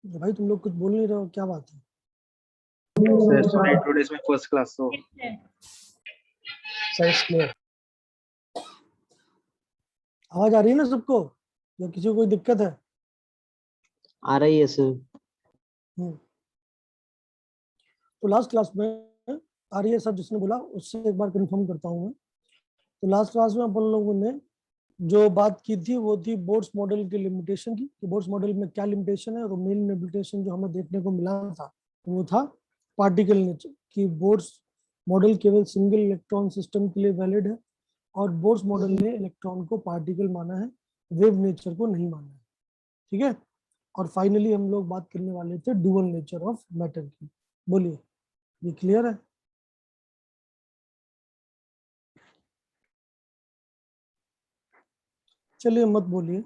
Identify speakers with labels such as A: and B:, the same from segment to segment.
A: भाई तुम लोग कुछ बोल नहीं रहे हो, क्या बात है?
B: Sir, sorry, today is my first class, so
A: science clear. आवाज आ रही है ना सबको, या किसी को कोई दिक्कत है?
C: आ रही है सर।
A: तो लास्ट क्लास में आ रही है सर, जिसने बोला उससे एक बार कंफर्म करता हूँ मैं। तो लास्ट क्लास में अपन लोगों ने जो बात की थी वो थी बोर्ड्स मॉडल की लिमिटेशन की, कि बोर्ड्स मॉडल में क्या लिमिटेशन है। और मेन लिमिटेशन जो हमें देखने को मिला था वो था पार्टिकल नेचर, कि बोर्ड्स मॉडल केवल सिंगल इलेक्ट्रॉन सिस्टम के लिए वैलिड है, और बोर्ड्स मॉडल ने इलेक्ट्रॉन को पार्टिकल माना है, वेव नेचर को नहीं माना है। ठीक है। और फाइनली हम लोग बात करने वाले थे डुअल नेचर ऑफ मैटर की। बोलिए, ये क्लियर है? चलिए मत बोलिए,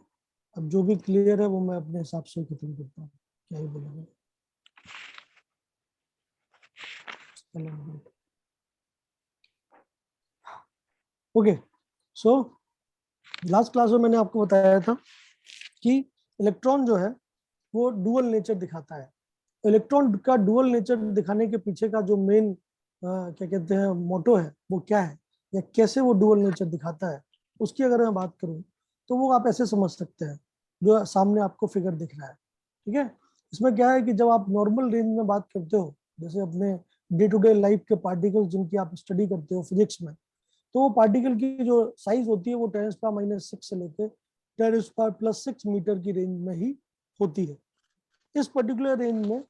A: अब जो भी क्लियर है वो मैं अपने हिसाब से खत्म करता हूँ, क्या ही बोलेंगे। ओके, सो लास्ट क्लास में मैंने आपको बताया था कि इलेक्ट्रॉन जो है वो डुअल नेचर दिखाता है। इलेक्ट्रॉन का डुअल नेचर दिखाने के पीछे का जो मेन क्या कहते हैं मोटो है वो क्या है, या कैसे वो डुअल नेचर दिखाता है, उसकी अगर मैं बात करूं तो वो आप ऐसे समझ सकते हैं, जो सामने आपको फिगर दिख रहा है। ठीक है। इसमें क्या है कि जब आप नॉर्मल रेंज में बात करते हो, जैसे अपने डे टू डे लाइफ के पार्टिकल्स जिनकी आप स्टडी करते हो फिजिक्स में, तो वो पार्टिकल की जो साइज होती है वो 10⁻⁻⁶ से लेकर 10⁻+6 मीटर की रेंज में ही होती है। इस पर्टिकुलर रेंज में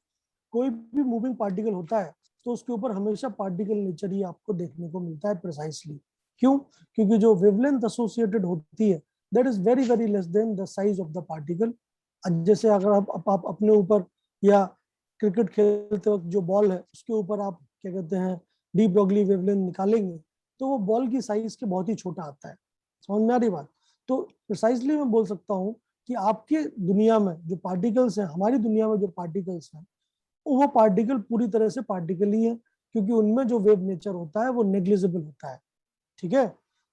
A: कोई भी मूविंग पार्टिकल होता है तो उसके ऊपर हमेशा पार्टिकल नेचर ही आपको देखने को मिलता है प्रिसाइसली। क्यों? क्योंकि जो वेवलेंथ एसोसिएटेड होती है that is very very less than the size of the particle. जैसे अगर आप अपने ऊपर या क्रिकेट खेलते वक्त जो बॉल है उसके ऊपर आप क्या कहते हैं डी ब्रॉगली वेवलेंथ निकालेंगे तो वो बॉल की साइज के बहुत ही छोटा आता है। समझ में आ रही बात? तो प्रिसाइसली मैं बोल सकता हूँ कि आपके दुनिया में जो पार्टिकल्स हैं, हमारी दुनिया में जो पार्टिकल्स हैं, वो पार्टिकल पूरी तरह से पार्टिकल ही है, क्योंकि उनमें जो वेव नेचर होता है वो नेग्लिजिबल होता है। ठीक है।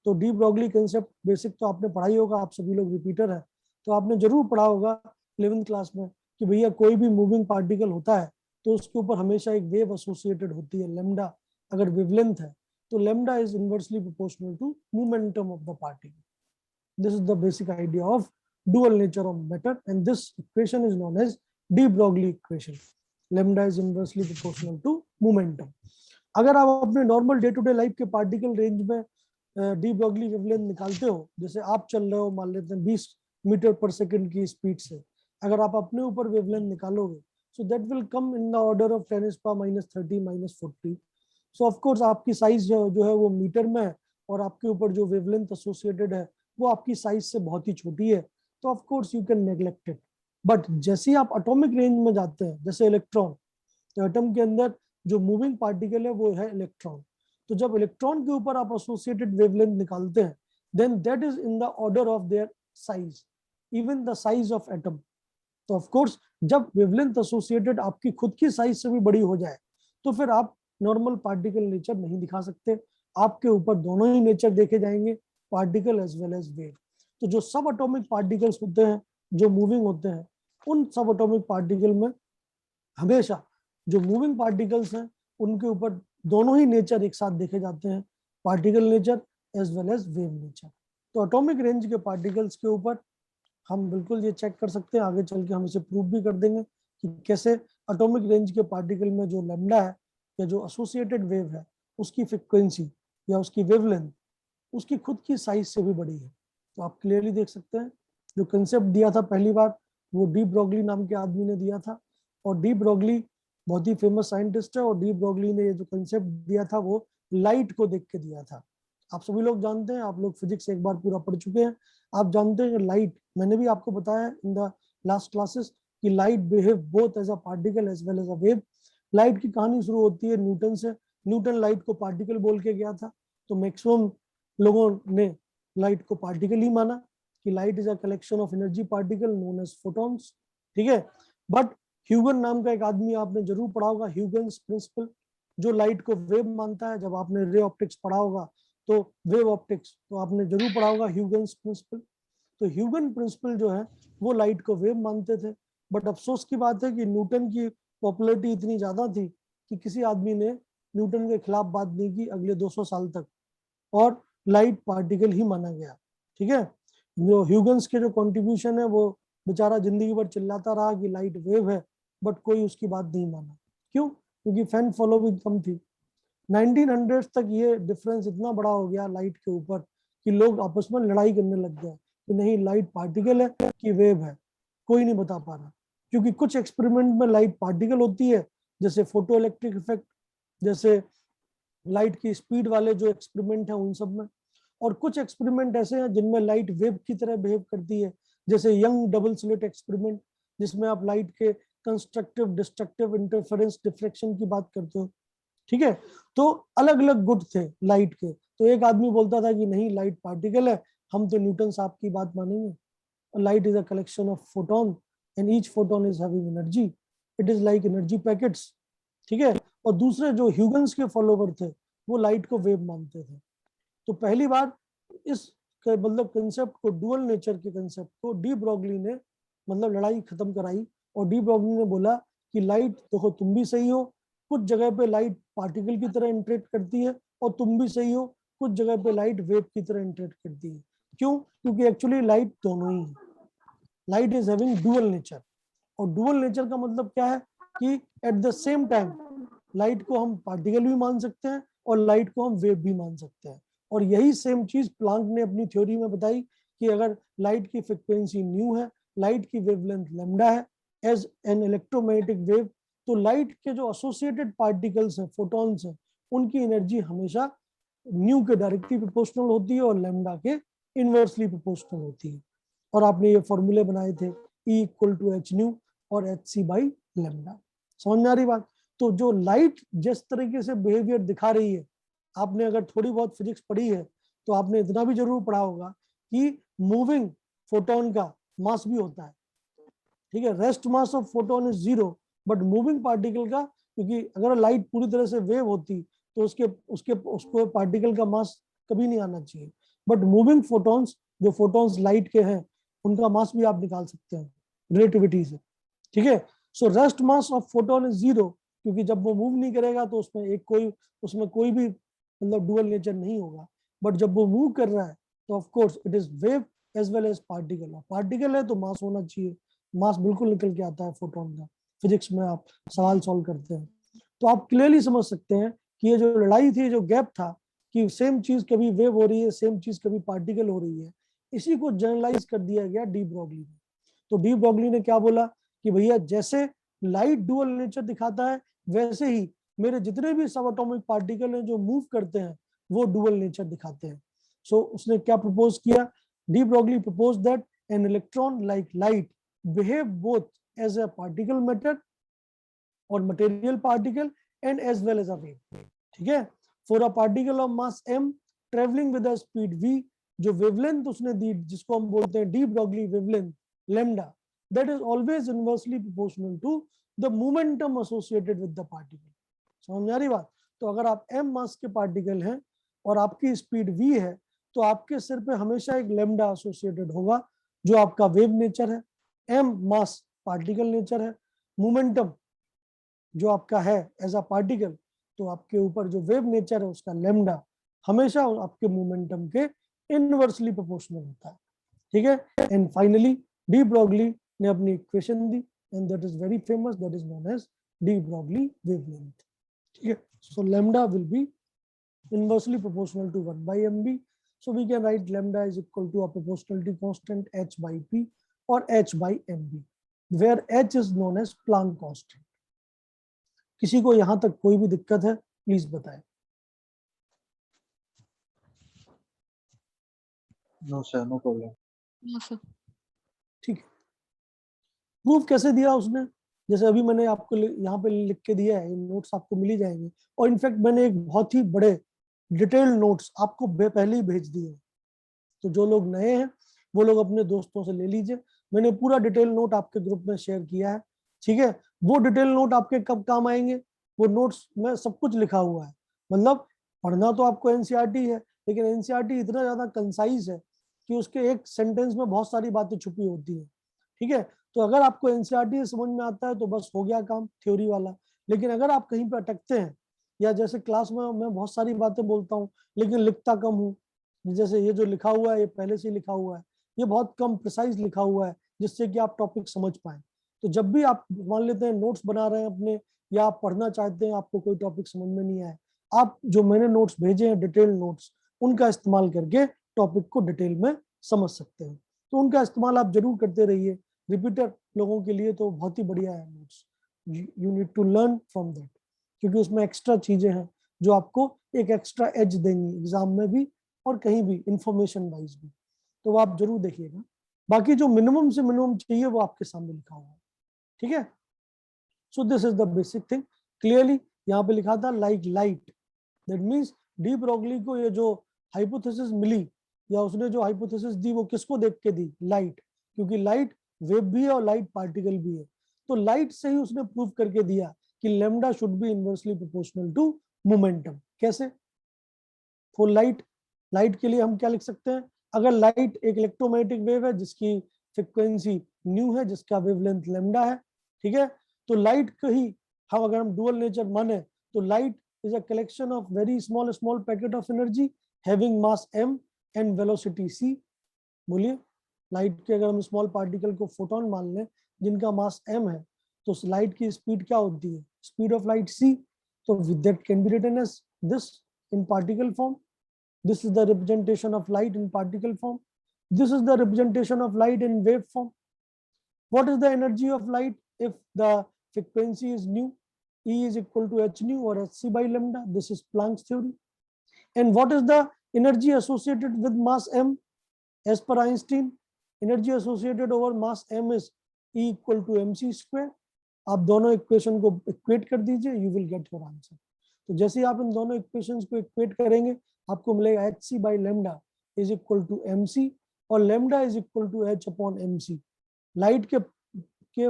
A: तो डी ब्रॉगली कंसेप्ट बेसिक तो आपने पढ़ा ही होगा, आप सभी लोग रिपीटर है, तो आपने जरूर पढ़ा होगा 11th क्लास में कि भैया कोई भी मूविंग पार्टिकल होता है तो उसके ऊपर हमेशा एक वेव एसोसिएटेड होती है, लेमडा अगर वेवलेंथ है तो lambda is inversely proportional to momentum of the particle. This is the basic idea of dual nature of matter, and this equation is known as de Broglie equation. Lambda is inversely proportional to momentum. अगर आप अपने normal day to day life के particle range में de Broglie wavelength निकालते हो, जैसे आप चल रहे हो मान लेते हैं 20 मीटर पर सेकंड की स्पीड से, अगर आप अपने ऊपर वेवलेंथ निकालोगे so that will come in the order of 10⁻⁻30 -40। So of course आपकी साइज जो है वो मीटर में है, और आपके ऊपर जो वेवलेंथ एसोसिएटेड है वो आपकी साइज से बहुत ही छोटी है, तो of course you can neglect it. But जैसे ही आप एटॉमिक रेंज में जाते हैं, जैसे इलेक्ट्रॉन, तो एटम के अंदर जो मूविंग पार्टिकल है वो है इलेक्ट्रॉन। तो जब इलेक्ट्रॉन के ऊपर आप एसोसिएटेड वेवलेंथ निकालते हैं then that is in the order of their size, even the size of atom. तो ऑफ कोर्स जब वेवलेंथ एसोसिएटेड आपकी खुद की साइज से भी बड़ी हो जाए तो फिर आप नॉर्मल पार्टिकल नेचर नहीं दिखा सकते, आपके ऊपर दोनों ही नेचर देखे जाएंगे, particle as well as wave. तो जो सब एटॉमिक पार्टिकल्स होते हैं जो मूविंग होते हैं, उन सब एटॉमिक पार्टिकल में हमेशा जो मूविंग पार्टिकल्स हैं उनके ऊपर दोनों ही नेचर एक साथ देखे जाते हैं, particle nature as well as wave nature. तो एटॉमिक रेंज के पार्टिकल्स के ऊपर हम बिल्कुल ये चेक कर सकते हैं, आगे चल के हम इसे प्रूव भी कर देंगे कि कैसे एटॉमिक रेंज के पार्टिकल में जो लैम्डा है या जो एसोसिएटेड वेव है उसकी फ्रीक्वेंसी या उसकी वेवलेंथ उसकी खुद की साइज से भी बड़ी है। तो आप क्लियरली देख सकते हैं जो कंसेप्ट दिया था पहली बार वो डी ब्रॉगली नाम के आदमी ने दिया था, और डी ब्रॉगली बहुत ही फेमस साइंटिस्ट है, और डी ब्रॉगली ने ये जो कंसेप्ट दिया था वो लाइट को देख के दिया था। आप सभी लोग जानते हैं, आप लोग फिजिक्स एक बार पूरा पढ़ चुके हैं, आप जानते हैं कि लाइट, मैंने भी आपको बताया इन द लास्ट क्लासेस कि light behave both as a particle as well as a wave. Light की कहानी शुरू होती है न्यूटन से, न्यूटन लाइट को पार्टिकल बोल के गया था, तो मैक्सिमम लोगों ने लाइट को पार्टिकल ही माना कि light is a collection of energy particle known as photons. ठीक है। बट ह्यूगन नाम का एक आदमी आपने जरूर पढ़ा होगा, ह्यूगन्स प्रिंसिपल, जो लाइट को वेव मानता है। जब आपने रे ऑप्टिक्स पढ़ा होगा तो वेव ऑप्टिक्स तो आपने जरूर पढ़ा होगा ह्यूगन्स प्रिंसिपल। तो ह्यूगन प्रिंसिपल जो है वो लाइट को वेव मानते थे, बट अफसोस की बात है कि न्यूटन की पॉपुलैरिटी इतनी ज्यादा थी कि किसी आदमी ने न्यूटन के खिलाफ बात नहीं की अगले 200 साल तक, और लाइट पार्टिकल ही माना गया। ठीक है, जो ह्यूगन्स के जो कंट्रीब्यूशन है वो बेचारा जिंदगी भर चिल्लाता रहा कि लाइट वेव है, बट कोई उसकी बात नहीं माना। क्यों? क्योंकि फैन फॉलोइंग कम थी। 1900 तक ये डिफरेंस इतना बड़ा हो गया लाइट के ऊपर कि लोग आपस में लड़ाई करने लग गए कि नहीं लाइट पार्टिकल है कि वेव है, कोई नहीं बता पा रहा। क्योंकि कुछ एक्सपेरिमेंट में लाइट पार्टिकल होती है, जैसे फोटो इलेक्ट्रिक इफेक्ट, जैसे लाइट की स्पीड वाले जो एक्सपेरिमेंट है उन सब में, और कुछ एक्सपेरिमेंट ऐसे हैं जिनमें लाइट वेव की तरह बिहेव करती है, जैसे यंग डबल स्लिट एक्सपेरिमेंट, जिसमें आप लाइट के कंस्ट्रक्टिव डिस्ट्रक्टिव इंटरफेरेंस डिफ्रेक्शन की बात करते हो। ठीक है, तो अलग अलग गुट थे लाइट के। तो एक आदमी बोलता था कि नहीं लाइट पार्टिकल है, हम तो न्यूटन साहब की बात मानेंगे, light is a collection of photon and each photon is having energy, it is like energy packets. ठीक है, और दूसरे जो ह्यूगन्स के फॉलोवर थे वो लाइट को वेव मानते थे। तो पहली बार इस मतलब कंसेप्ट को, डुअल नेचर के कंसेप्ट को डी ब्रॉगली ने मतलब लड़ाई खत्म कराई, और डी ब्रॉगली ने बोला कि लाइट देखो तुम भी सही हो, कुछ जगह पे लाइट पार्टिकल की तरह इंटरेक्ट करती है, और तुम भी सही हो, कुछ जगह पे लाइट वेव की तरह इंटरेक्ट करती है। क्यों? क्योंकि एक्चुअली लाइट दोनों ही है, light is having dual nature. और डुअल नेचर का मतलब क्या है कि eight the same time light को हम पार्टिकल भी मान सकते हैं और लाइट को हम वेव भी मान सकते हैं। और यही सेम चीज प्लांक ने अपनी थ्योरी में बताई कि अगर लाइट की फ्रिक्वेंसी न्यू है, लाइट की वेवलेंथ लैम्डा है एज एन इलेक्ट्रोमैग्नेटिक वेव, तो लाइट के जो एसोसिएटेड पार्टिकल्स हैं, फोटॉन्स हैं, उनकी एनर्जी हमेशा न्यू के डायरेक्टली प्रोपोर्शनल होती है और लैम्डा के इनवर्सली प्रोपोर्शनल होती है। और आपने ये फॉर्मूले बनाए थे E equal to h nu और एच सी बाई लैम्डा। समझ में आ रही बात? तो जो लाइट जिस तरीके से बिहेवियर दिखा रही है, आपने अगर थोड़ी बहुत फिजिक्स पढ़ी है तो आपने इतना भी जरूर पढ़ा होगा कि मूविंग फोटोन का मास भी होता है। ठीक है, rest mass of photon is 0, but moving particle का, क्योंकि अगर लाइट पूरी तरह से वेव होती तो उसको पार्टिकल का मास कभी नहीं आना चाहिए, बट मूविंग फोटॉन्स, जो फोटॉन्स लाइट के हैं, उनका मास भी आप निकाल सकते हैं रिलेटिविटी से। ठीक है, so rest mass of photon is 0, क्योंकि जब वो मूव नहीं करेगा तो उसमें कोई भी मतलब डुअल नेचर नहीं होगा। बट जब वो मूव कर रहा है तो of course it is wave as well as particle. Particle है तो मास होना चाहिए, मास बिल्कुल निकल के आता है फोटोन का, फिजिक्स में आप सवाल सॉल्व करते हैं। तो आप क्लियरली समझ सकते हैं कि ये जो लड़ाई थी, जो गैप था कि सेम चीज कभी वेव हो रही है, सेम चीज कभी पार्टिकल हो रही है, इसी को जनरलाइज कर दिया गया डी ब्रॉगली ने। तो डी ब्रॉगली ने क्या बोला कि भैया जैसे लाइट डुअल नेचर दिखाता है, वैसे ही मेरे जितने भी सब एटॉमिक पार्टिकल हैं जो मूव करते हैं वो डुअल नेचर दिखाते हैं। सो उसने क्या प्रपोज किया? De Broglie propose that an electron like light behave both as a particle matter और material particle and as well as a wave. ठीक है, for a particle of mass m travelling with a speed v, जो wavelength उसने दी जिसको हम बोलते हैं de Broglie wavelength lambda, that is always inversely proportional to the momentum associated with the particle। समझ में आ रही बात? तो अगर आप m मास के पार्टिकल हैं और आपकी स्पीड v है, तो आपके सिर पे हमेशा एक लैम्डा एसोसिएटेड होगा जो आपका वेव नेचर है। m मास पार्टिकल नेचर है, मोमेंटम जो आपका है एज अ पार्टिकल, तो आपके ऊपर जो वेव नेचर है उसका लैम्डा हमेशा आपके मोमेंटम के इनवर्सली प्रोपोर्शनल होता है। ठीक है, एंड फाइनली डी ब्रॉगली ने अपनी इक्वेशन दी, and that is very famous, that is known as de Broglie wavelength. ठीक है, so lambda will be inversely proportional to 1 by mb, so we can write lambda is equal to a proportionality constant h by p or h by mb, where h is known as Planck constant। किसी को यहां तक कोई भी दिक्कत है please बताएं।
B: No, sir, no problem.
D: हाँ सर।
A: ठीक है, प्रूफ कैसे दिया उसने? जैसे अभी मैंने आपको यहाँ पे लिख के दिया है, नोट्स आपको मिल ही जाएंगे, और इनफैक्ट मैंने एक बहुत ही बड़े डिटेल्ड नोट्स आपको पहले ही भेज दिए। तो जो लोग नए हैं वो लोग अपने दोस्तों से ले लीजिए, मैंने पूरा डिटेल नोट आपके ग्रुप में शेयर किया है। ठीक है, वो डिटेल नोट आपके कब काम आएंगे? वो नोट्स में सब कुछ लिखा हुआ है, मतलब पढ़ना तो आपको एनसीईआरटी है, लेकिन एनसीईआरटी इतना ज्यादा कंसाइज है कि उसके एक सेंटेंस में बहुत सारी बातें छुपी होती है। ठीक है, तो अगर आपको एनसीईआरटी समझ में आता है तो बस हो गया काम थ्योरी वाला। लेकिन अगर आप कहीं पे अटकते हैं, या जैसे क्लास में मैं बहुत सारी बातें बोलता हूँ लेकिन लिखता कम हूँ, जैसे ये जो लिखा हुआ है ये पहले से लिखा हुआ है, ये बहुत कम प्रिसाइज लिखा हुआ है जिससे कि आप टॉपिक समझ पाए। तो जब भी आप मान लेते हैं नोट्स बना रहे हैं अपने, या आप पढ़ना चाहते हैं, आपको कोई टॉपिक समझ में नहीं आया, आप जो मैंने नोट्स भेजे हैं डिटेल नोट्स, उनका इस्तेमाल करके टॉपिक को डिटेल में समझ सकते हैं। तो उनका इस्तेमाल आप जरूर करते रहिए। रिपीटर लोगों के लिए तो बहुत ही बढ़िया है notes, you need to learn from that, क्योंकि उसमें एक्स्ट्रा चीजें हैं जो आपको एक एक्स्ट्रा एज देंगी एग्जाम में भी और कहीं भी इंफॉर्मेशन वाइज भी। तो वो आप जरूर देखिएगा। बाकी जो मिनिमम से मिनिमम चाहिए वो आपके सामने लिखा हुआ है, ठीक है। सो this is the basic thing. Clearly यहाँ पे लिखा था like light, that means de Broglie को ये जो हाइपोथेसिस मिली, या उसने जो हाइपोथेसिस दी वो किसको देख के दी, लाइट, क्योंकि लाइट वेव भी है और लाइट पार्टिकल भी है। तो लाइट से ही उसने प्रूव करके दिया कि lambda should be inversely proportional to momentum. कैसे? फॉर लाइट, लाइट के लिए हम क्या लिख सकते हैं, अगर लाइट एक इलेक्ट्रोमैग्नेटिक वेव है जिसकी फ्रीक्वेंसी न्यू है, जिसका वेवलेंथ लैम्डा है, ठीक है, तो लाइट का ही हम अगर हम डुअल नेचर माने तो light is a collection of very small packet of energy having mass m and velocity c। बोलिए, लाइट के अगर हम स्मॉल पार्टिकल को फोटोन मान लें जिनका मास m है, तो लाइट की स्पीड क्या होती है, स्पीड ऑफ लाइट c। तो that can be written as this in particle form. This is the representation of light in particle form. This is the representation of light in wave form. What is the energy of light if the frequency is nu? E is equal to h nu or hc by lambda. This is Planck's theory. And what is the energy associated with mass m? As per Einstein, energy associated over mass m is E equal to mc square. आप दोनों equation को equate कर दीजिए, you will get your answer. तो जैसे आप इन दोनों equations को इक्वेट करेंगे आपको मिलेगा h c by lambda is equal to m c, और lambda is equal to h upon m c. Light के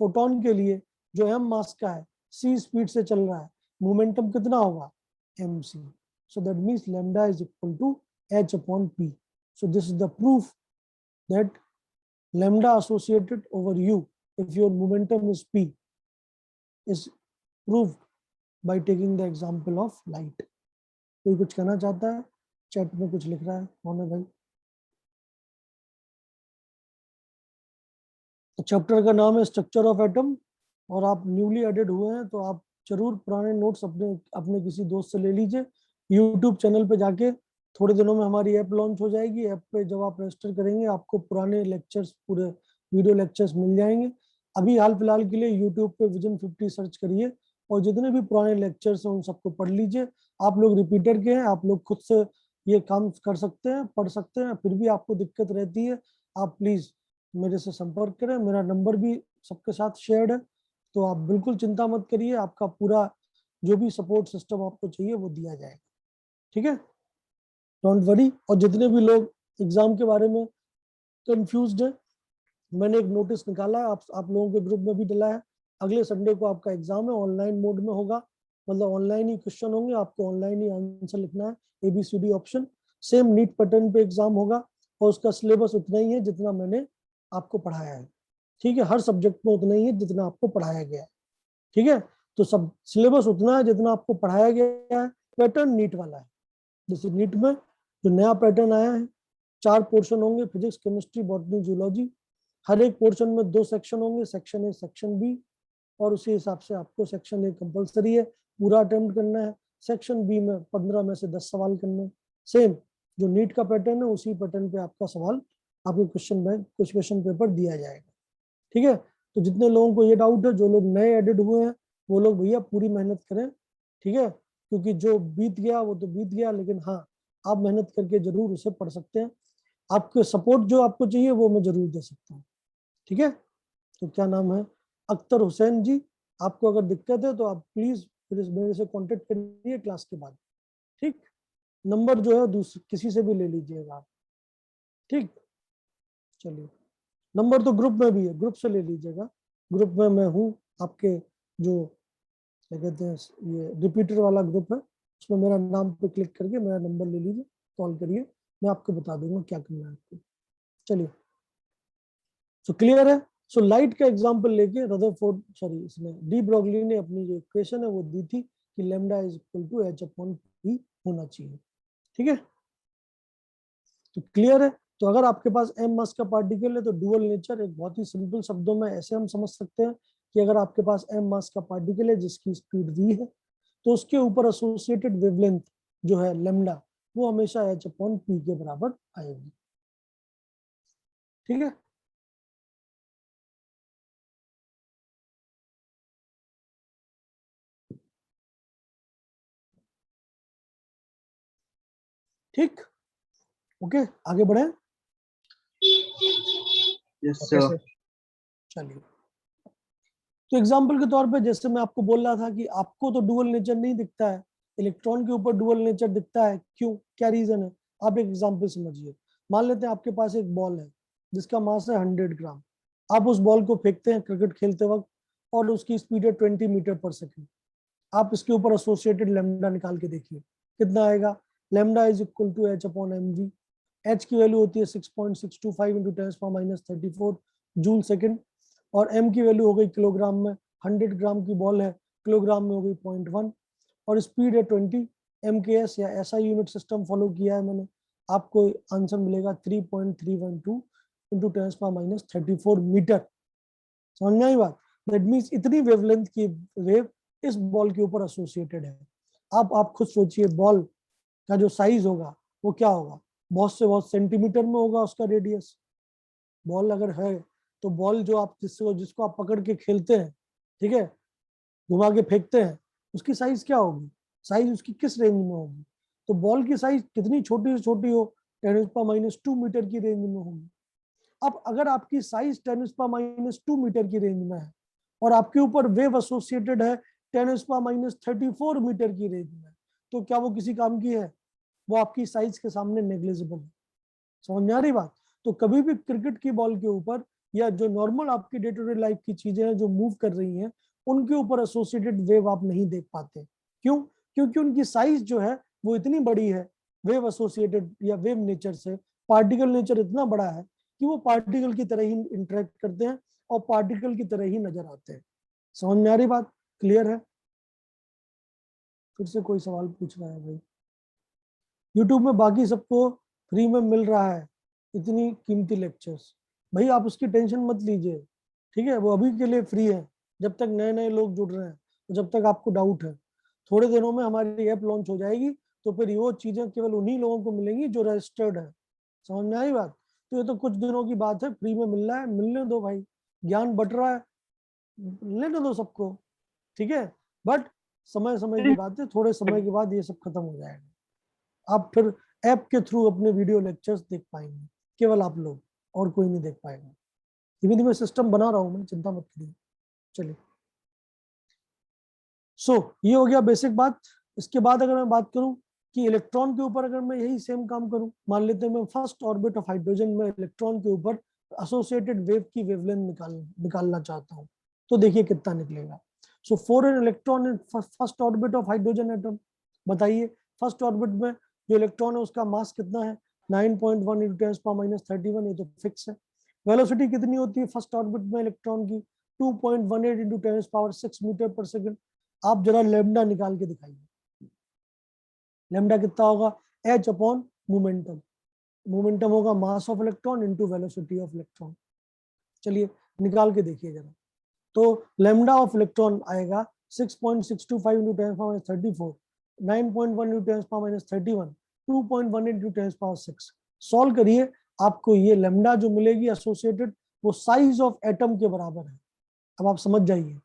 A: फोटोन के लिए जो एम मास का है, सी स्पीड से चल रहा है, मोमेंटम कितना होगा, m c. So that means lambda is equal to h upon p. So this is the proof that lambda associated over u if your momentum is p is proved by taking the example of light। कोई कुछ कहना चाहता है? Chat में कुछ लिख रहा है, कौन है भाई? चैप्टर का नाम है स्ट्रक्चर ऑफ एटम, और आप न्यूली एडेड हुए हैं तो आप जरूर पुराने नोट्स अपने अपने किसी दोस्त से ले लीजिए। यूट्यूब चैनल पे जाके थोड़े दिनों में हमारी ऐप लॉन्च हो जाएगी। ऐप पे जब आप रजिस्टर करेंगे आपको पुराने लेक्चर्स, पूरे वीडियो लेक्चर्स मिल जाएंगे। अभी हाल फिलहाल के लिए यूट्यूब पे विजन 50 सर्च करिए और जितने भी पुराने लेक्चर्स हैं उन सबको पढ़ लीजिए। आप लोग रिपीटर के हैं, आप लोग खुद से ये काम कर सकते हैं, पढ़ सकते हैं, फिर भी आपको दिक्कत रहती है, आप प्लीज मेरे से संपर्क करें। मेरा नंबर भी सबके साथ शेयर्ड है, तो आप बिल्कुल चिंता मत करिए, आपका पूरा जो भी सपोर्ट सिस्टम आपको चाहिए वो दिया जाएगा, ठीक है, डोंट वरी। और जितने भी लोग एग्जाम के बारे में कंफ्यूज्ड है, मैंने एक नोटिस निकाला है, आप लोगों के ग्रुप में भी डला है। अगले संडे को आपका एग्जाम है, ऑनलाइन मोड में होगा, मतलब ऑनलाइन ही क्वेश्चन होंगे, आपको ऑनलाइन ही आंसर लिखना है, ABCD option. Same NEET pattern पे एग्जाम होगा और उसका सिलेबस उतना ही है जितना मैंने आपको पढ़ाया है, ठीक है, हर सब्जेक्ट में उतना ही है जितना आपको पढ़ाया गया है, ठीक है। तो सब सिलेबस उतना है जितना आपको पढ़ाया गया है, पैटर्न नीट वाला है। जैसे नीट में जो नया पैटर्न आया है, 4 पोर्शन होंगे, फिजिक्स, केमिस्ट्री, बॉटनी, जूलॉजी। हर एक पोर्शन में 2 सेक्शन होंगे, सेक्शन ए, सेक्शन बी, और उसी हिसाब से आपको सेक्शन ए कंपलसरी है, पूरा अटेम्प्ट करना है। सेक्शन बी में 15 में से 10 सवाल करने हैं। सेम जो नीट का पैटर्न है उसी पैटर्न पे आपका सवाल आपके क्वेश्चन बैंक कुछ क्वेश्चन पेपर दिया जाएगा, ठीक है। तो जितने लोगों को ये डाउट है, जो लोग नए एडिड हुए हैं वो लोग भैया पूरी मेहनत करें, ठीक है, क्योंकि जो बीत गया वो तो बीत गया, लेकिन हाँ आप मेहनत करके जरूर उसे पढ़ सकते हैं। आपके सपोर्ट जो आपको चाहिए वो मैं जरूर दे सकता हूँ, ठीक है। तो क्या नाम है, अख्तर हुसैन जी, आपको अगर दिक्कत है तो आप प्लीज मेरे से कांटेक्ट करिए क्लास के बाद, ठीक। नंबर जो है किसी से भी ले लीजिएगा आप, ठीक। चलिए, नंबर तो ग्रुप में भी है, ग्रुप से ले लीजिएगा। ग्रुप में मैं हूँ, आपके जो क्या कहते हैं ये रिपीटर वाला ग्रुप है, उसमें मेरा नाम पे क्लिक करके मेरा नंबर ले लीजिए, कॉल करिए, मैं आपको बता दूंगा क्या करना है आपको। चलिए, तो क्लियर है, सो लाइट का एग्जांपल लेके रदरफोर्ड सॉरी इसमें डी ब्रॉगली ने अपनी जो इक्वेशन है वो दी थी कि lambda is equal to h upon p होना चाहिए। ठीक है, तो क्लियर है। तो अगर आपके पास m मास का पार्टिकल है तो डुअल नेचर एक बहुत ही सिंपल शब्दों में ऐसे हम समझ सकते हैं कि अगर आपके पास m मास का पार्टिकल है जिसकी स्पीड v है तो उसके ऊपर एसोसिएटेड वेवलेंथ जो है लैम्डा वो हमेशा h अपॉन p के बराबर आएगी। ठीक है, ठीक, ओके आगे बढ़े।
B: Yes,
A: okay
B: sir.
A: सर, चलिए। तो एग्जाम्पल के तौर पे जैसे मैं आपको बोल रहा था कि आपको तो डुअल नेचर नहीं दिखता है, इलेक्ट्रॉन के ऊपर डुअल नेचर दिखता है, क्यों, क्या रीजन है। आप एक एग्जाम्पल समझिए। मान लेते हैं आपके पास एक बॉल है जिसका मास है 100 ग्राम। आप उस बॉल को फेंकते हैं क्रिकेट खेलते वक्त और उसकी स्पीड है 20 मीटर पर सेकेंड। आप इसके ऊपर एसोसिएटेड लैम्डा निकाल के देखिए कितना आएगा। Lambda is equal to h upon m v. H की वैल्यू होती है 6.625 इंटू 10⁻⁻34 जूल सेकेंड और m की वैल्यू हो गई किलोग्राम में। 100 ग्राम की बॉल है, किलोग्राम में हो गई 0.1 और स्पीड है 20 mks या ऐसा यूनिट सिस्टम फॉलो किया है मैंने। आपको आंसर मिलेगा 3.312 इंटू 10⁻⁻34 मीटर। समझ में आई बात। दैट मीन्स इतनी वेवलेंथ की वेव इस बॉल के ऊपर एसोसिएटेड है। आप खुद सोचिए बॉल का जो साइज होगा वो क्या होगा, बहुत से बहुत सेंटीमीटर में होगा उसका रेडियस। बॉल अगर है तो बॉल जो आप जिसको आप पकड़ के खेलते हैं, ठीक है, घुमा के फेंकते हैं, उसकी साइज क्या होगी, साइज उसकी किस रेंज में होगी। तो बॉल की साइज कितनी छोटी से छोटी हो, 10⁻⁻2 मीटर की रेंज में होगी। अब अगर आपकी साइज 10⁻⁻2 मीटर की रेंज में है और आपके ऊपर वेव एसोसिएटेड है 10⁻34 मीटर की रेंज में, तो क्या वो किसी काम की है, वो आपकी साइज के सामने नेग्लिजिबल है। समझ में आ रही बात। तो कभी भी क्रिकेट की बॉल के ऊपर या जो नॉर्मल आपकी डे टू डे लाइफ की चीजें हैं जो मूव कर रही हैं उनके ऊपर एसोसिएटेड वेव आप नहीं देख पाते। क्यों, क्योंकि उनकी साइज जो है वो इतनी बड़ी है वेव एसोसिएटेड या वेव नेचर से। पार्टिकल नेचर इतना बड़ा है कि वो पार्टिकल की तरह ही इंटरेक्ट करते हैं और पार्टिकल की तरह ही नजर आते हैं। समझ में आ रही बात, क्लियर है। फिर से कोई सवाल पूछ रहा है भाई। यूट्यूब में बाकी सबको फ्री में मिल रहा है इतनी कीमती लेक्चर्स, भाई आप उसकी टेंशन मत लीजिए। ठीक है, वो अभी के लिए फ्री है जब तक नए नए लोग जुड़ रहे हैं, तो जब तक आपको डाउट है। थोड़े दिनों में हमारी ऐप लॉन्च हो जाएगी तो फिर वो चीजें केवल उन्हीं लोगों को मिलेंगी जो रजिस्टर्ड है। समझ में आई बात। तो ये तो कुछ दिनों की बात है, फ्री में मिल रहा है, मिलने दो भाई, ज्ञान बट रहा है, लेने दो सबको। ठीक है, बट समय समय की बात है, थोड़े समय के बाद ये सब खत्म हो जाएगा। आप फिर ऐप के थ्रू अपने वीडियो लेक्चर्स देख पाएंगे, केवल आप लोग, और कोई नहीं देख पाएगा। धीमे धीमे सिस्टम बना रहा हूं मैं, चिंता मत करिए। चलिए, ये हो गया बेसिक बात। इसके बाद अगर मैं बात करूं कि इलेक्ट्रॉन के ऊपर अगर मैं यही सेम काम करूं, मान लेते हैं मैं फर्स्ट ऑर्बिट ऑफ हाइड्रोजन में इलेक्ट्रॉन के ऊपर एसोसिएटेड वेव की वेवलेंथ निकालना चाहता हूं, तो देखिए कितना निकलेगा। So for an electron in first orbit of hydrogen atom, बताइए फर्स्ट ऑर्बिट में जो इलेक्ट्रॉन है उसका मास कितना है, 9.1 × 10⁻31, ये तो फिक्स है। वेलोसिटी कितनी होती है फर्स्ट ऑर्बिट में इलेक्ट्रॉन की, 2.18 × 10⁻6 मीटर पर सेकेंड। आप जरा लैम्डा निकाल के दिखाइए, लैम्डा कितना होगा, h अपॉन मोमेंटम। मोमेंटम होगा मास of electron into velocity of electron. चलिए निकाल के देखिए जरा। तो लैम्डा ऑफ इलेक्ट्रॉन आएगा 6.625 × 10⁻34, 9.1 × 10⁻31, 2.18 × 10⁻6। सॉल्व करिए, आपको ये लैम्डा जो मिलेगी एसोसिएटेड वो साइज ऑफ एटम के बराबर है। अब आप समझ जाइए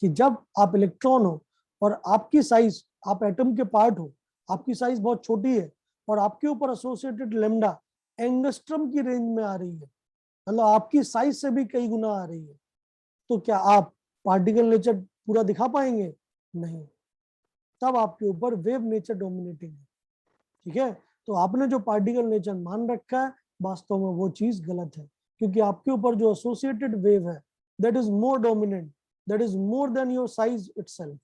A: कि जब आप इलेक्ट्रॉन हो और आपकी साइज, आप एटम के पार्ट हो, आपकी साइज बहुत छोटी है और आपके ऊपर एसोसिएटेड लैम्डा एंगस्ट्रम की रेंज में आ रही है, मतलब आपकी साइज से भी कई गुना आ रही है, तो क्या आप पार्टिकल नेचर पूरा दिखा पाएंगे, नहीं। तब आपके ऊपर वेव नेचर डोमिनेटिंग है। ठीक है, तो आपने जो पार्टिकल नेचर मान रखा है वास्तव में वो चीज गलत है, क्योंकि आपके ऊपर जो एसोसिएटेड वेव है that is more dominant, that is more than your size itself.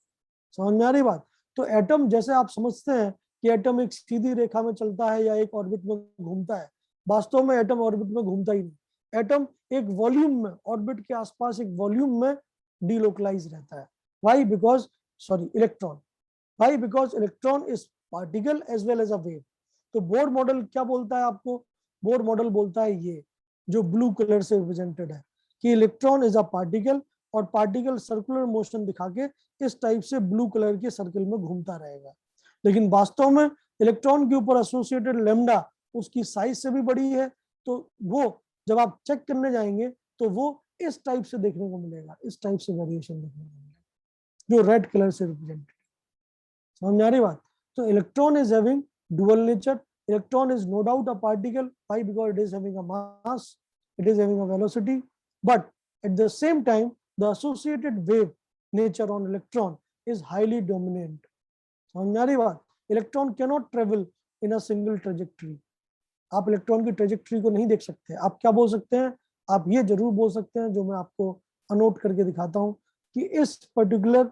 A: समझ में आ रही बात। तो एटम जैसे आप समझते हैं कि एटम एक सीधी रेखा में चलता है या एक ऑर्बिट में घूमता है, वास्तव में एटम ऑर्बिट में घूमता ही नहीं, एटम एक वॉल्यूम में, ऑर्बिट के आसपास एक वॉल्यूम में डीलोकलाइज रहता है। Why? Because electron, why? Because electron is particle as well as a wave. तो बोर मॉडल क्या बोलता है आपको? बोर मॉडल बोलता है ये जो ब्लू कलर से रिप्रेजेंटेड है कि इलेक्ट्रॉन इज अ पार्टिकल, और पार्टिकल सर्कुलर मोशन दिखा के इस टाइप से ब्लू कलर के सर्कल में घूमता रहेगा। लेकिन वास्तव में इलेक्ट्रॉन के ऊपर एसोसिएटेड लैम्डा उसकी साइज से भी बड़ी है, तो वो जब आप चेक करने जाएंगे तो वो इस टाइप से देखने को मिलेगा, इस टाइप से वेरिएशन देखने को मिलेगा जो रेड कलर से रिप्रेजेंटेड। समझ में आ रही बात? तो electron is having dual nature. Electron is no doubt a particle, why? Because it is having a mass, it is having a velocity, but at the same time the associated wave nature on electron is highly dominant. समझ में आ रही बात? Electron cannot travel in a single trajectory. आप electron की trajectory को नहीं देख सकते। आप क्या बोल सकते हैं? आप ये जरूर बोल सकते हैं, जो मैं आपको अनोट करके दिखाता हूं, कि इस पर्टिकुलर,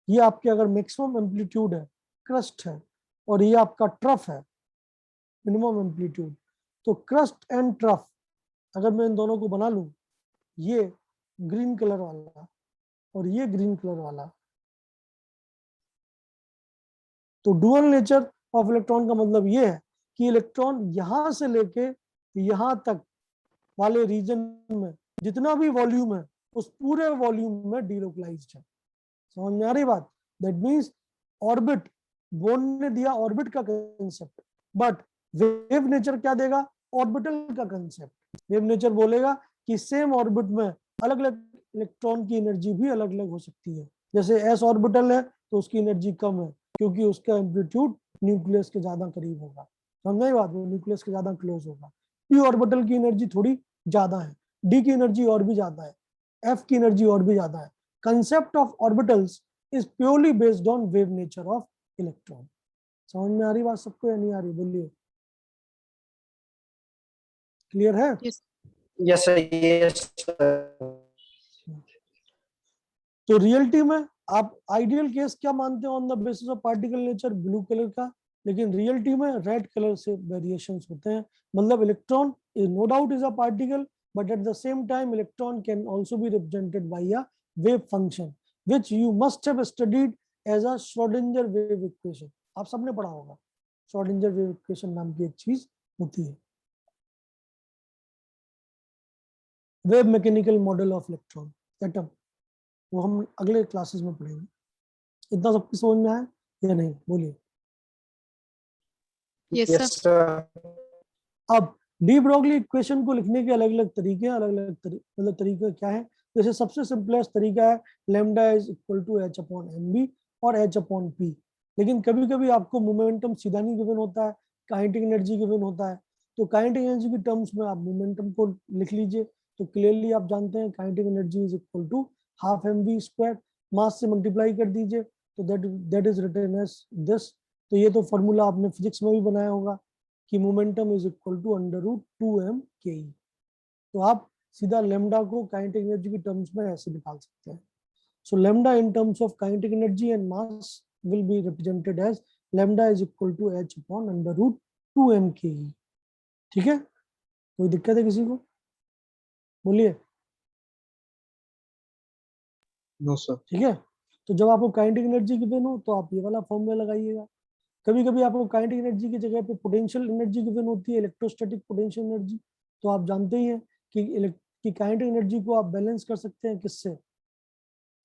A: ये आपके अगर मैक्सिमम एम्पलीट्यूड है, क्रस्ट है, और ये आपका ट्रफ है, मिनिमम एम्पलीट्यूड, तो क्रस्ट एंड ट्रफ अगर मैं इन दोनों को बना लूं, ये ग्रीन कलर वाला और ये ग्रीन कलर वाला, तो डुअल नेचर ऑफ इलेक्ट्रॉन का मतलब ये है कि इलेक्ट्रॉन यहां से लेके यहां तक वाले रीजन में जितना भी वॉल्यूम है उस पूरे वॉल्यूम में डीलोकलाइज्ड है। समझ में आ रही बात? दैट मींस ऑर्बिट, बोर्न ने दिया ऑर्बिट का कंसेप्ट, बट वेव नेचर क्या देगा? ऑर्बिटल का कंसेप्ट। वेव नेचर बोलेगा कि सेम ऑर्बिट में अलग अलग इलेक्ट्रॉन की एनर्जी भी अलग अलग हो सकती है। जैसे एस ऑर्बिटल है तो उसकी एनर्जी कम है क्योंकि उसका एम्पलीट्यूड न्यूक्लियस के ज्यादा करीब होगा। समझ में बात? वो न्यूक्लियस के ज्यादा क्लोज होगा। पी ऑर्बिटल की एनर्जी थोड़ी ज्यादा है, डी की एनर्जी और भी ज्यादा है, एफ की एनर्जी और भी ज्यादा है। Concept of orbitals is purely based on wave nature of electron. समझ में आ रही बात सबको या नहीं आ रही? बोलिए, क्लियर है?
B: Yes, sir. Yes, sir.
A: तो रियलिटी में आप आइडियल केस क्या मानते हो on the basis of particle nature? Blue colour का। लेकिन रियलिटी में रेड कलर से वेरिएशंस होते हैं। मतलब electron is no doubt is a particle, but at the same time electron can also be represented by a wave function which you must have studied as a Schrodinger wave equation. आप सबने पढ़ा होगा, Schrodinger wave equation नाम की एक चीज होती है। Wave mechanical model of electron atom, वो हम अगले क्लासेस में पढ़ेंगे। इतना सबकी समझ में आया या नहीं? बोलिए।
B: Yes, sir.
A: अब डी ब्रोगली इक्वेशन को लिखने के अलग अलग तरीके हैं, अलग अलग मतलब तरीके क्या है? जैसे सबसे सिंपलेस्ट तरीका है lambda is equal to h upon m b और एच अपॉन पी। लेकिन कभी कभी आपको मोमेंटम सीधा नहीं गिवन होता है, काइनेटिक एनर्जी गिवन होता है, तो काइनेटिक एनर्जी की टर्म्स में आप मोमेंटम को लिख लीजिए। तो क्लियरली आप जानते हैं kinetic energy is equal to half m v square, mass से मल्टीप्लाई कर दीजिए, तो that is written as this. तो ये तो फॉर्मूला आपने फिजिक्स में भी बनाया होगा कि momentum is equal to under root 2m K ई। तो आप सीधा लेमडा को काइनेटिक एनर्जी की टर्म्स में ऐसे निकाल सकते हैं। So lambda in terms of kinetic energy and mass will be represented as lambda is equal to h upon under root 2m K ई। ठीक है? कोई दिक्कत है किसी को? बोलिए।
B: No, sir.
A: ठीक है? तो जब आपको काइनेटिक एनर्जी गिवन हो तो आप ये वाला फॉर्मूला लगाइएगा। कभी कभी आपको काइनेटिक एनर्जी की जगह पे पोटेंशियल एनर्जी गिवन होती है, इलेक्ट्रोस्टैटिक पोटेंशियल एनर्जी। तो आप जानते ही हैं कि काइनेटिक एनर्जी को आप बैलेंस कर सकते हैं किससे?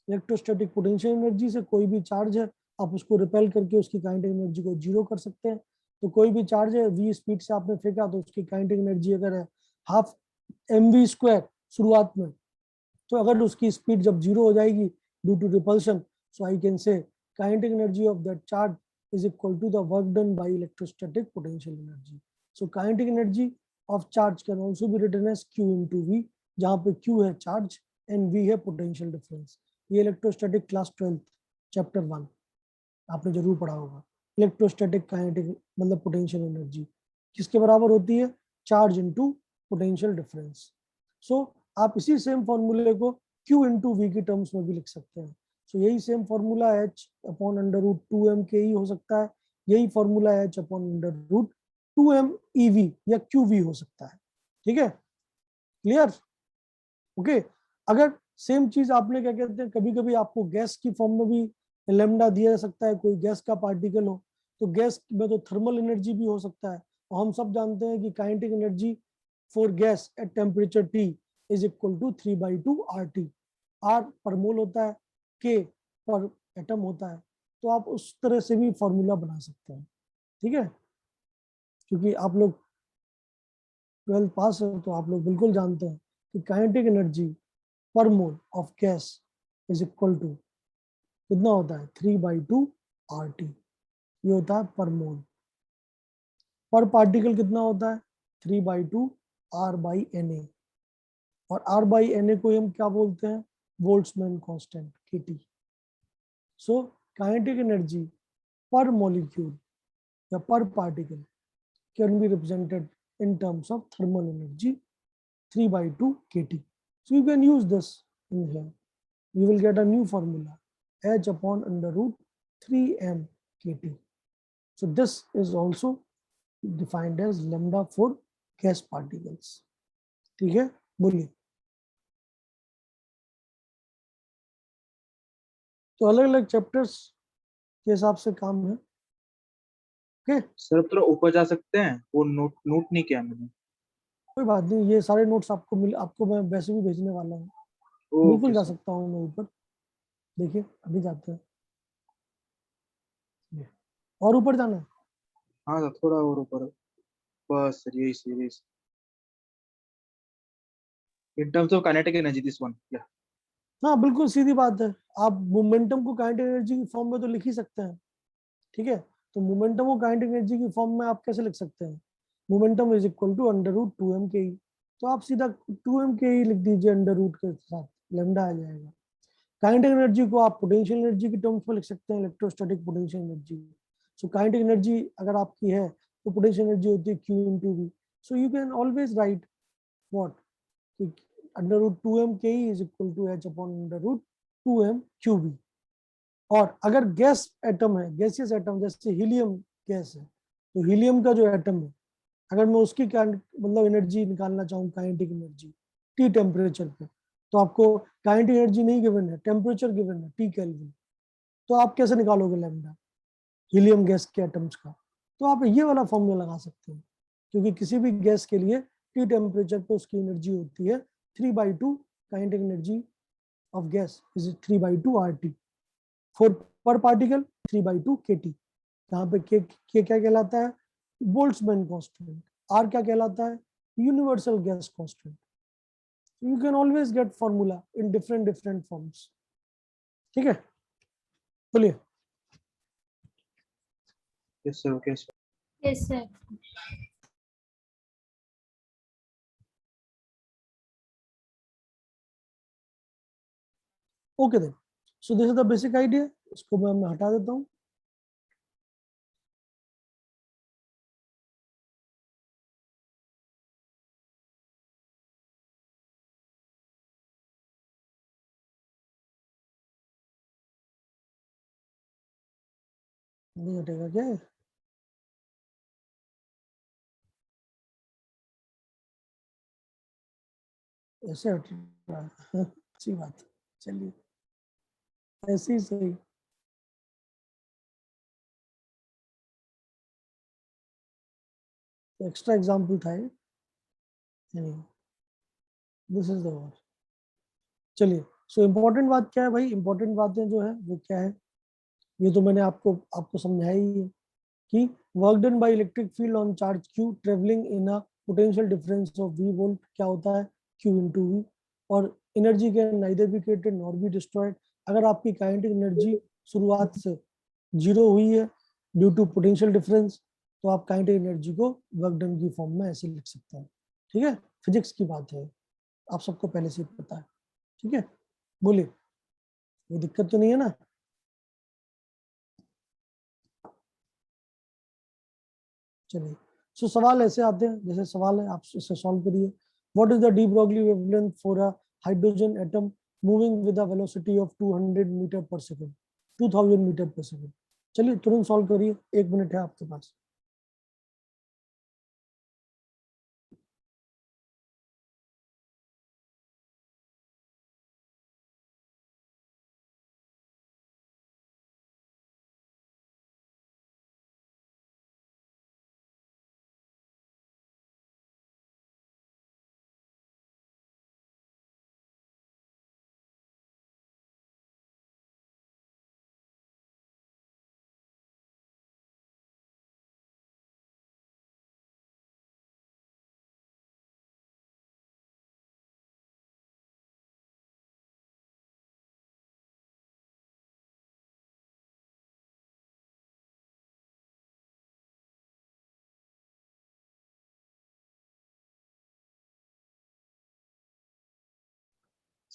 A: इलेक्ट्रोस्टैटिक पोटेंशियल एनर्जी से। कोई भी चार्ज है आप उसको रिपेल करके उसकी काइनेटिक एनर्जी को जीरो कर सकते हैं। तो कोई भी चार्ज है v स्पीड से आपने फेंका तो उसकी काइनेटिक एनर्जी अगर है हाफ एम वी स्क्वायर शुरुआत में, तो अगर उसकी स्पीड जब जीरो हो जाएगी due to repulsion, so I can say kinetic energy of that charge is equal to the work done by electrostatic potential energy. So kinetic energy of charge can also be written as Q into V, जहाँ पे Q है charge and V है potential difference. ये electrostatic class 12 chapter 1 आपने जरूर पढ़ा होगा। Electrostatic kinetic मतलब पोटेंशियल एनर्जी किसके बराबर होती है? Charge into potential difference. So आप इसी सेम फॉर्मूले को Q इंटू वी की टर्म्स में भी लिख सकते हैं। सो यही same formula h upon under root 2m K E हो सकता है, यही formula h upon under root 2m EV या QV हो सकता है। ठीक है? क्लियर? ओके, अगर सेम चीज आपने क्या कहते हैं, कभी कभी आपको गैस की फॉर्म में भी लेमडा दिया जा सकता है, कोई गैस का पार्टिकल हो तो गैस में तो थर्मल एनर्जी भी हो सकता है। और हम सब जानते हैं कि kinetic energy for gas at temperature T is equal to 3/2 RT। R पर मोल होता है, K पर एटम होता है, तो आप उस तरह से भी फॉर्मूला बना सकते हैं। ठीक है, क्योंकि आप लोग 12th पास है तो आप लोग बिल्कुल जानते हैं कि kinetic energy per mole of gas is equal to कितना होता है, 3/2 RT। ये होता है पर मोल। पर पार्टिकल कितना होता है, 3/2 R/Na। और R/Na को हम क्या बोलते हैं, Boltzmann constant kT। So kinetic energy पर मॉलिक्यूल या पर particle can be represented in terms of thermal energy 3/2 kT. So you can use this in here. You will get a new formula, H upon under root 3m kT. So this is also defined as lambda for gas particles. ठीक है, बोलिए। तो अलग अलग chapters के हिसाब से काम है। ओके,
B: सर थोड़ा ऊपर जा सकते हैं, वो नोट नोट नहीं किया मैंने।
A: कोई बात नहीं, ये सारे नोट्स आपको मैं वैसे भी भेजने वाला हूँ। बिल्कुल
B: ओके
A: जा
B: सर।
A: सकता हूँ मैं ऊपर, देखिए अभी जाते हैं। और ऊपर जाना है?
B: हाँ सर थोड़ा और ऊपर, बस सर यही सर यही। इन terms of kinetic energy this one, या
A: हाँ बिल्कुल सीधी बात है, आप मोमेंटम को काइनेटिक एनर्जी की फॉर्म में तो लिख ही सकते हैं। ठीक है, तो मोमेंटम को काइनेटिक एनर्जी की फॉर्म में आप कैसे लिख सकते हैं, momentum is equal to under root 2m K ई। तो आप सीधा 2m के ई लिख दीजिए अंडर रूट के साथ, लेमडा आ जाएगा। काइनेटिक एनर्जी को आप पोटेंशियल एनर्जी की टर्म्स में लिख सकते हैं, electrostatic potential energy. So kinetic energy अगर आपकी है तो पोटेंशियल एनर्जी होती है Q into V। So you can always write what, under root 2m K E is equal to H upon under root 2m QV। और अगर gas atom है, gaseous atom जैसे हीलियम गैस है, तो helium का जो एटम है, अगर मैं उसकी मतलब एनर्जी निकालना चाहूँ, काइनेटिक एनर्जी T टेम्परेचर पे, तो आपको काइनेटिक एनर्जी नहीं गिवन है, टेम्परेचर गिवन है T केल्विन। तो आप कैसे निकालोगे लैम्डा हीलियम गैस के एटम्स का? तो आप ये वाला फॉर्मूला लगा सकते हैं, क्योंकि किसी भी गैस के लिए T टेम्परेचर पे उसकी एनर्जी होती है 3/2 kinetic energy of gas is 3/2 RT। For पर पार्टिकल 3/2 kT। यहाँ पे के क्या कहलाता है, बोल्ट्जमैन कांस्टेंट। आर क्या कहलाता है, universal gas constant. You can always get formula in different forms. ठीक है, बोलिए।
B: Yes sir, okay sir.
D: Yes, sir.
A: Okay then, so this is the basic idea. इसको मैं हटा देता हूँ। नहीं हटेगा क्या? ऐसे हट रहा है अच्छी बात है, चलिए ऐसे ही सही। एक्स्ट्रा एग्जाम्पल था ये, दिस इज द वन। चलिए, सो इम्पोर्टेंट बात क्या है भाई, इम्पोर्टेंट बातें जो है वो क्या है, ये तो मैंने आपको समझाया ही है कि work done by electric field on charge Q travelling in a potential difference of V volt क्या होता है, Q into V। और energy can neither be created nor be destroyed. अगर आपकी काइनेटिक एनर्जी शुरुआत से 0 हुई है ड्यू टू पोटेंशियल डिफरेंस, तो आप काइनेटिक एनर्जी को वर्क डन की फॉर्म में ऐसे लिख सकते हैं। ठीक है, फिजिक्स की बात है, आप सबको पहले से पता है। ठीक है, बोलिए, कोई दिक्कत तो नहीं है ना? चलिए, सो सवाल ऐसे आते हैं, जैसे सवाल है आप इसे सॉल्व करिए। What is the de Broglie wavelength for a hydrogen atom moving with a velocity of 200 metre per second, 2000 metre per second? चलिए तुरंत सॉल्व करिए, 1 मिनट है आपके पास।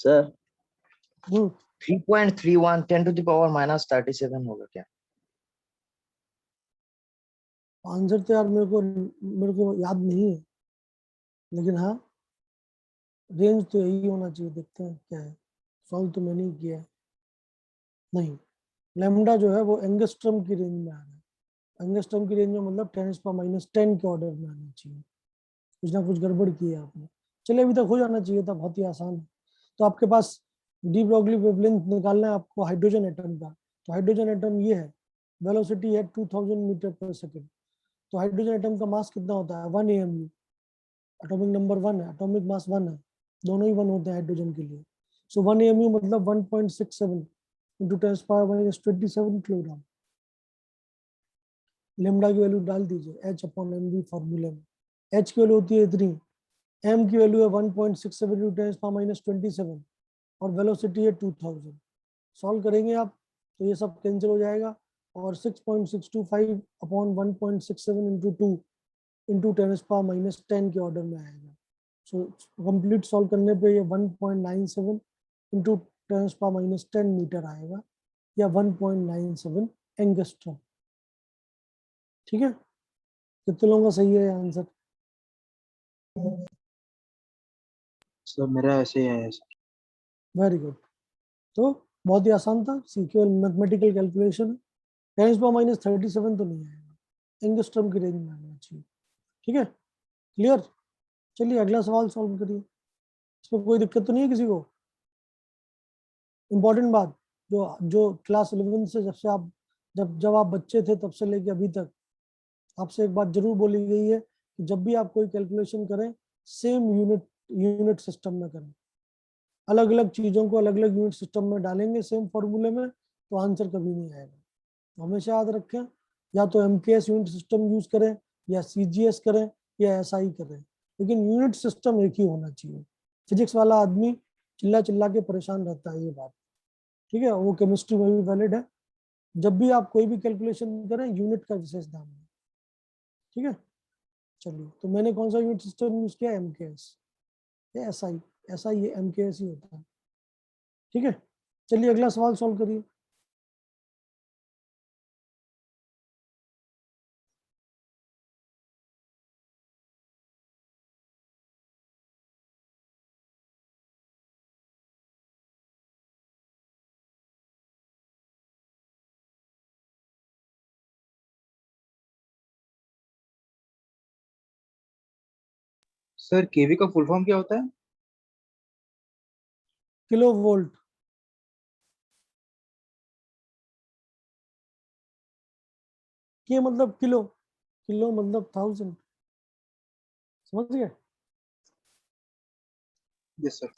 C: सर
A: हम्म
C: 3.31 10⁻⁻37 होगा क्या?
A: आंसर तो यार मेरे को याद नहीं है, लेकिन हाँ रेंज तो यही होना चाहिए। देखते हैं क्या है, सॉल्व तो मैंने ही किया है। नहीं, लैम्डा जो है वो एंगस्ट्रम की रेंज में आ रहा है। एंगस्ट्रम की रेंज में मतलब 10⁻10 के ऑर्डर में आना चाहिए। कुछ ना कुछ गड़बड़ की है आपने। चलिए अभी तक हो जाना चाहिए था, बहुत ही आसान है। तो आपके पास डी ब्रॉगली वेवलेंथ निकालना है आपको हाइड्रोजन एटम का। तो हाइड्रोजन एटम ये है, वेलोसिटी है 2000 मीटर पर सेकेंड। तो हाइड्रोजन एटम का मास कितना होता है? 1 AMU। एटॉमिक नंबर 1 है, एटॉमिक मास 1 है, दोनों ही 1 होते हैं हाइड्रोजन के लिए। सो 1 AMU मतलब 1.67 इंटू 10⁻27 किलोग्राम। लेमडा की वैल्यू डाल दीजिए H/mv फॉर्मूले में। H की वैल्यू होती है इतनी, M की वैल्यू है 1.67 इंटू 10⁻27 और वेलोसिटी है 2000। सॉल्व करेंगे आप तो ये सब कैंसिल हो जाएगा और 6.625 अपॉन 1.67 इंटू 2 इंटू 10⁻10 के ऑर्डर में आएगा। सो कंप्लीट सॉल्व करने पे ये 1.97 इंटू 10⁻10 मीटर आएगा, या 1.97 एंगस्ट्रॉम। ठीक है, कितने लोगों का सही है आंसर?
B: सर मेरा ऐसे ही है सर।
A: Very good. तो बहुत ही आसान था, सीक्वल मैथमेटिकल कैलकुलेशन। 10⁻37 तो नहीं आएगा, एंगस्ट्रॉम की रेंज में आना चाहिए। ठीक है, क्लियर। चलिए अगला सवाल सॉल्व करिए। इसमें कोई दिक्कत तो नहीं है किसी को? इम्पोर्टेंट बात, जो जो क्लास 11 से जब से आप जब आप बच्चे थे तब से लेके अभी तक आपसे एक बात जरूर बोली गई है कि जब भी आप कोई कैलकुलेशन करें सेम यूनिट सिस्टम में करें। अलग अलग चीजों को अलग अलग यूनिट सिस्टम में डालेंगे सेम फॉर्मूले में तो आंसर कभी नहीं आएगा। तो हमेशा याद रखें, या तो MKS यूनिट सिस्टम यूज करें, या CGS करें, या SI करें, लेकिन यूनिट सिस्टम एक ही होना चाहिए। फिजिक्स वाला आदमी चिल्ला चिल्ला के परेशान रहता है ये बात, ठीक है, वो केमिस्ट्री में भी वैलिड है। जब भी आप कोई भी कैलकुलेशन करें यूनिट का विशेष ध्यान दें। ठीक है, चलिए तो मैंने कौन सा यूनिट सिस्टम यूज किया? MKS या SI? SI ये MKS ही होता है। ठीक है, चलिए अगला सवाल सॉल्व करिए।
B: सर केवी का फुल फॉर्म क्या होता है?
A: Kilo volt. के मतलब किलो, किलो मतलब 1000, समझ गए?
B: Yes sir.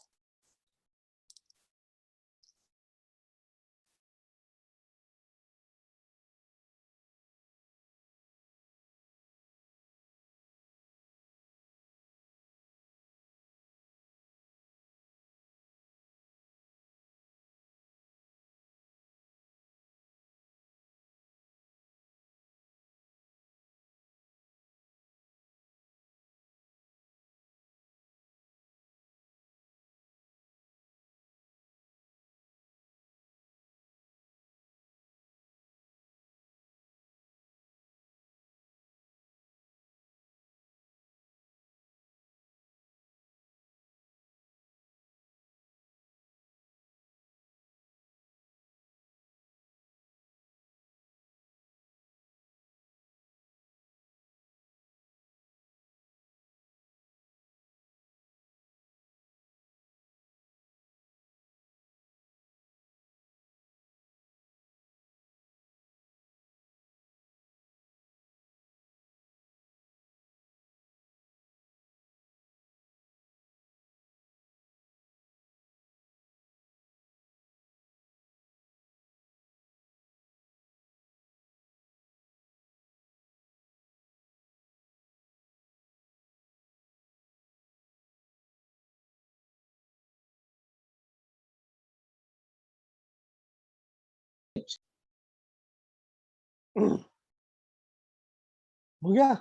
A: हो गया?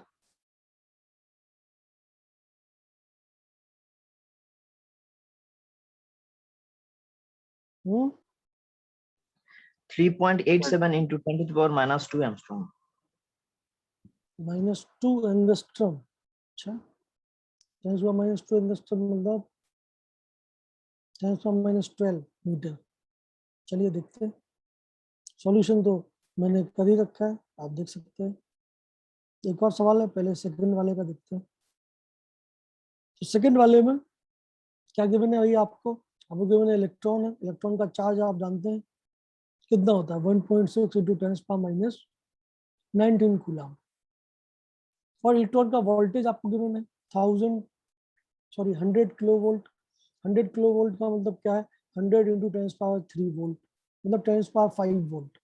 C: 3.87 into 10 to the power minus 2 angstrom.
A: -2 angstrom. अच्छा, 10⁻² एंगस्ट्रम मतलब 10⁻12 मीटर। चलिए देखते हैं। सॉल्यूशन तो मैंने कर ही रखा है, आप देख सकते हैं। एक और सवाल है, पहले सेकंड वाले का देखते हैं। तो सेकंड वाले में क्या गिवन है भाई आपको? आपको गिवन है इलेक्ट्रॉन है। इलेक्ट्रॉन का चार्ज आप जानते हैं कितना होता है, 1.6 इंटू 10⁻19 कूलम। और इलेक्ट्रॉन का वोल्टेज आपको गिवन है 100 किलोवोल्ट। 100 किलोवोल्ट का मतलब क्या है, 100 इंटू 10⁻3 वोल्ट, मतलब 10⁻5 वोल्ट।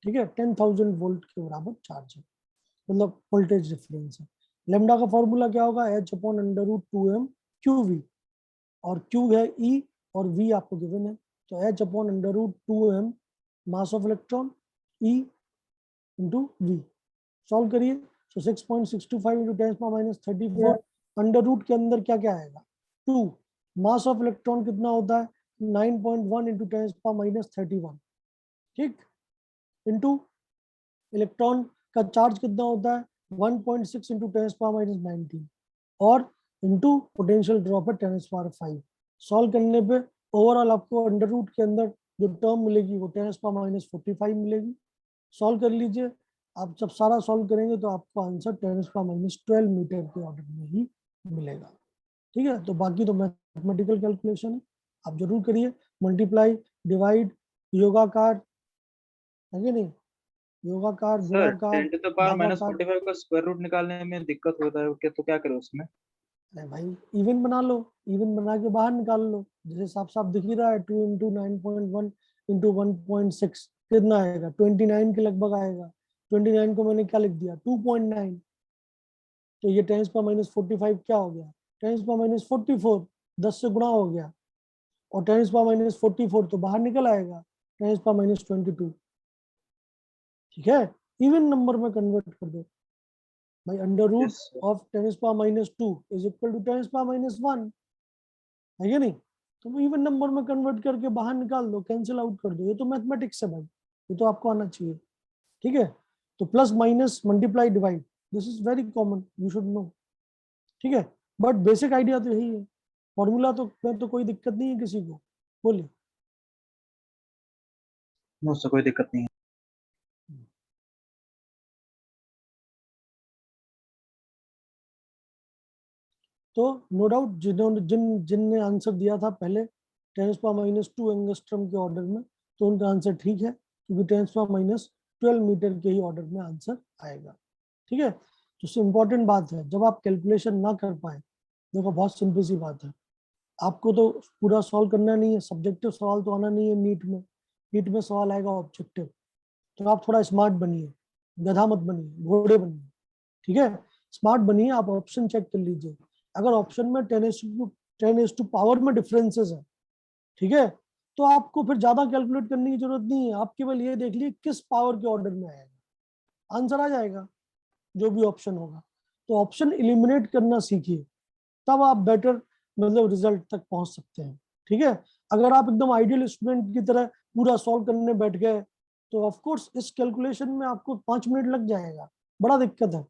A: ठीक है, 10,000 वोल्ट के बराबर चार्ज है, मतलब वोल्टेज डिफरेंस है। लेमडा का फॉर्मूला क्या होगा, H/√2m QV, और Q है E और V आपको गिवन है। तो H/√2m mass of electron, E into V। Solve करिए। तो 6.625 इंटू 10⁻34 अंडर रूट के अंदर क्या क्या आएगा, 2। मास ऑफ इलेक्ट्रॉन कितना होता है, 9.1 इंटू 10⁻31। ठीक, इंटू इलेक्ट्रॉन का चार्ज कितना होता है 1.6 इंटू 10⁻19 और इंटू पोटेंशियल ड्रॉप है 10⁻5। सॉल्व करने पे ओवरऑल आपको अंडर रूट के अंदर जो टर्म मिलेगी वो 10⁻45 मिलेगी। सॉल्व कर लीजिए। आप जब सारा सॉल्व करेंगे तो आपको आंसर 10⁻12 मीटर के ऑर्डर में ही मिलेगा। ठीक है, तो बाकी तो मैथमेटिकल कैलकुलेशन है, आप जरूर करिए। मल्टीप्लाई, डिवाइड, योगाकार है कि नहीं, योगाकार,
B: सर
A: गुणाकार,
B: 10 to the power minus
A: भागाकार।
B: 45 का स्क्वायर रूट निकालने में दिक्कत होता है क्या, तो क्या करें उसमें?
A: अरे भाई इवन बना लो, इवन बना के बाहर निकाल लो। जैसे साफ साफ दिख ही रहा है, 2 इंटू 9.1 इंटू 1.6 कितना आएगा, 29 के लगभग आएगा। 29 को मैंने क्या लिख दिया, 2.9। तो ये 10⁻45 क्या हो गया, 10⁻44, 10 से गुणा हो गया। और 10⁻44 तो बाहर निकल आएगा 10⁻22। ठीक है, इवन नंबर में कन्वर्ट कर दो भाई। Under root
B: Yes, sir.
A: Of 10⁻2 is equal to 10⁻1 है क्या नहीं। तो इवन नंबर में कन्वर्ट करके बाहर निकाल दो, कैंसिल आउट कर दो। ये तो मैथमेटिक्स है भाई, ये तो आपको आना चाहिए। ठीक है, तो plus minus multiply divide, this is very common, you should know. ठीक है, बट बेसिक आइडिया तो यही है। फॉर्मूला तो में तो कोई दिक्कत नहीं है किसी को, बोलिए।
B: नो सर, कोई दिक्कत नहीं है।
A: तो नो डाउट जिन्होंने जिनने आंसर दिया था पहले 10⁻2 एंगस्ट्रम के ऑर्डर में, तो उनका आंसर ठीक है, क्योंकि 10⁻12 मीटर के ही ऑर्डर में आंसर आएगा। ठीक है, तो इससे इंपॉर्टेंट बात है, जब आप कैलकुलेशन ना कर पाए, देखो बहुत सिंपल सी बात है, आपको तो पूरा सॉल्व करना नहीं है, सब्जेक्टिव सवाल तो आना नहीं है नीट में। नीट में सवाल आएगा ऑब्जेक्टिव, तो आप थोड़ा स्मार्ट बनिए, गधा मत बनिए, घोड़े बनिए। ठीक है, स्मार्ट बनिए, आप ऑप्शन चेक कर लीजिए। अगर ऑप्शन में 10 पावर में डिफरेंसेस है, ठीक है, तो आपको फिर ज्यादा कैलकुलेट करने की जरूरत नहीं है। आप केवल ये देख लीजिए किस पावर के ऑर्डर में आएगा, आंसर आ जाएगा जो भी ऑप्शन होगा। तो ऑप्शन इलिमिनेट करना सीखिए, तब आप बेटर मतलब रिजल्ट तक पहुंच सकते हैं। ठीक है, अगर आप एकदम आइडियल स्टूडेंट की तरह पूरा सॉल्व करने बैठ गए, तो ऑफ कोर्स इस कैलकुलेशन में आपको 5 मिनट लग जाएगा, बड़ा दिक्कत है।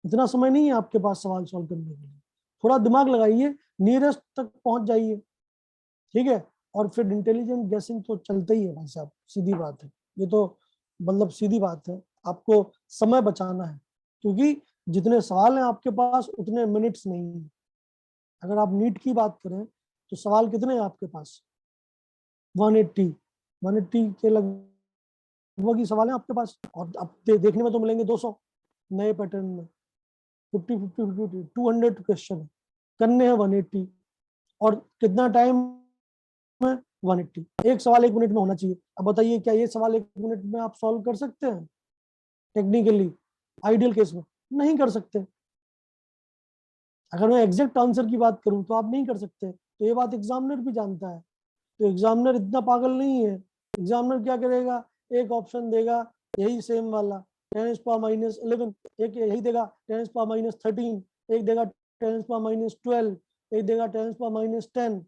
A: इतना समय नहीं है आपके पास सवाल सॉल्व करने के लिए। थोड़ा दिमाग लगाइए, नियरेस्ट तक पहुंच जाइए। ठीक है, और फिर इंटेलिजेंट गेसिंग तो चलता ही है भाई साहब, सीधी बात है ये तो, मतलब सीधी बात है। आपको समय बचाना है, क्योंकि जितने सवाल हैं आपके पास उतने मिनट्स नहीं है। अगर आप नीट की बात करें तो सवाल कितने हैं आपके पास, 180 के लगभग ही सवाल हैं आपके पास। और आप देखने में तो मिलेंगे 200 नए पैटर्न में, 50 200 क्वेश्चन करने हैं 180। और कितना टाइम में, 180। एक सवाल 1 मिनट में होना चाहिए। अब बताइए क्या ये सवाल 1 मिनट में आप सॉल्व कर सकते हैं टेक्निकली, आइडियल केस में नहीं कर सकते। अगर मैं एग्जैक्ट आंसर की बात करूं तो आप नहीं कर सकते, तो ये बात एग्जामिनर भी जानता है। तो एग्जामिनर इतना पागल नहीं है। एग्जामिनर क्या करेगा, एक ऑप्शन देगा यही सेम वाला 10⁻11, एक यही देगा 10⁻13, एक देगा 10⁻12, एक देगा 10⁻10।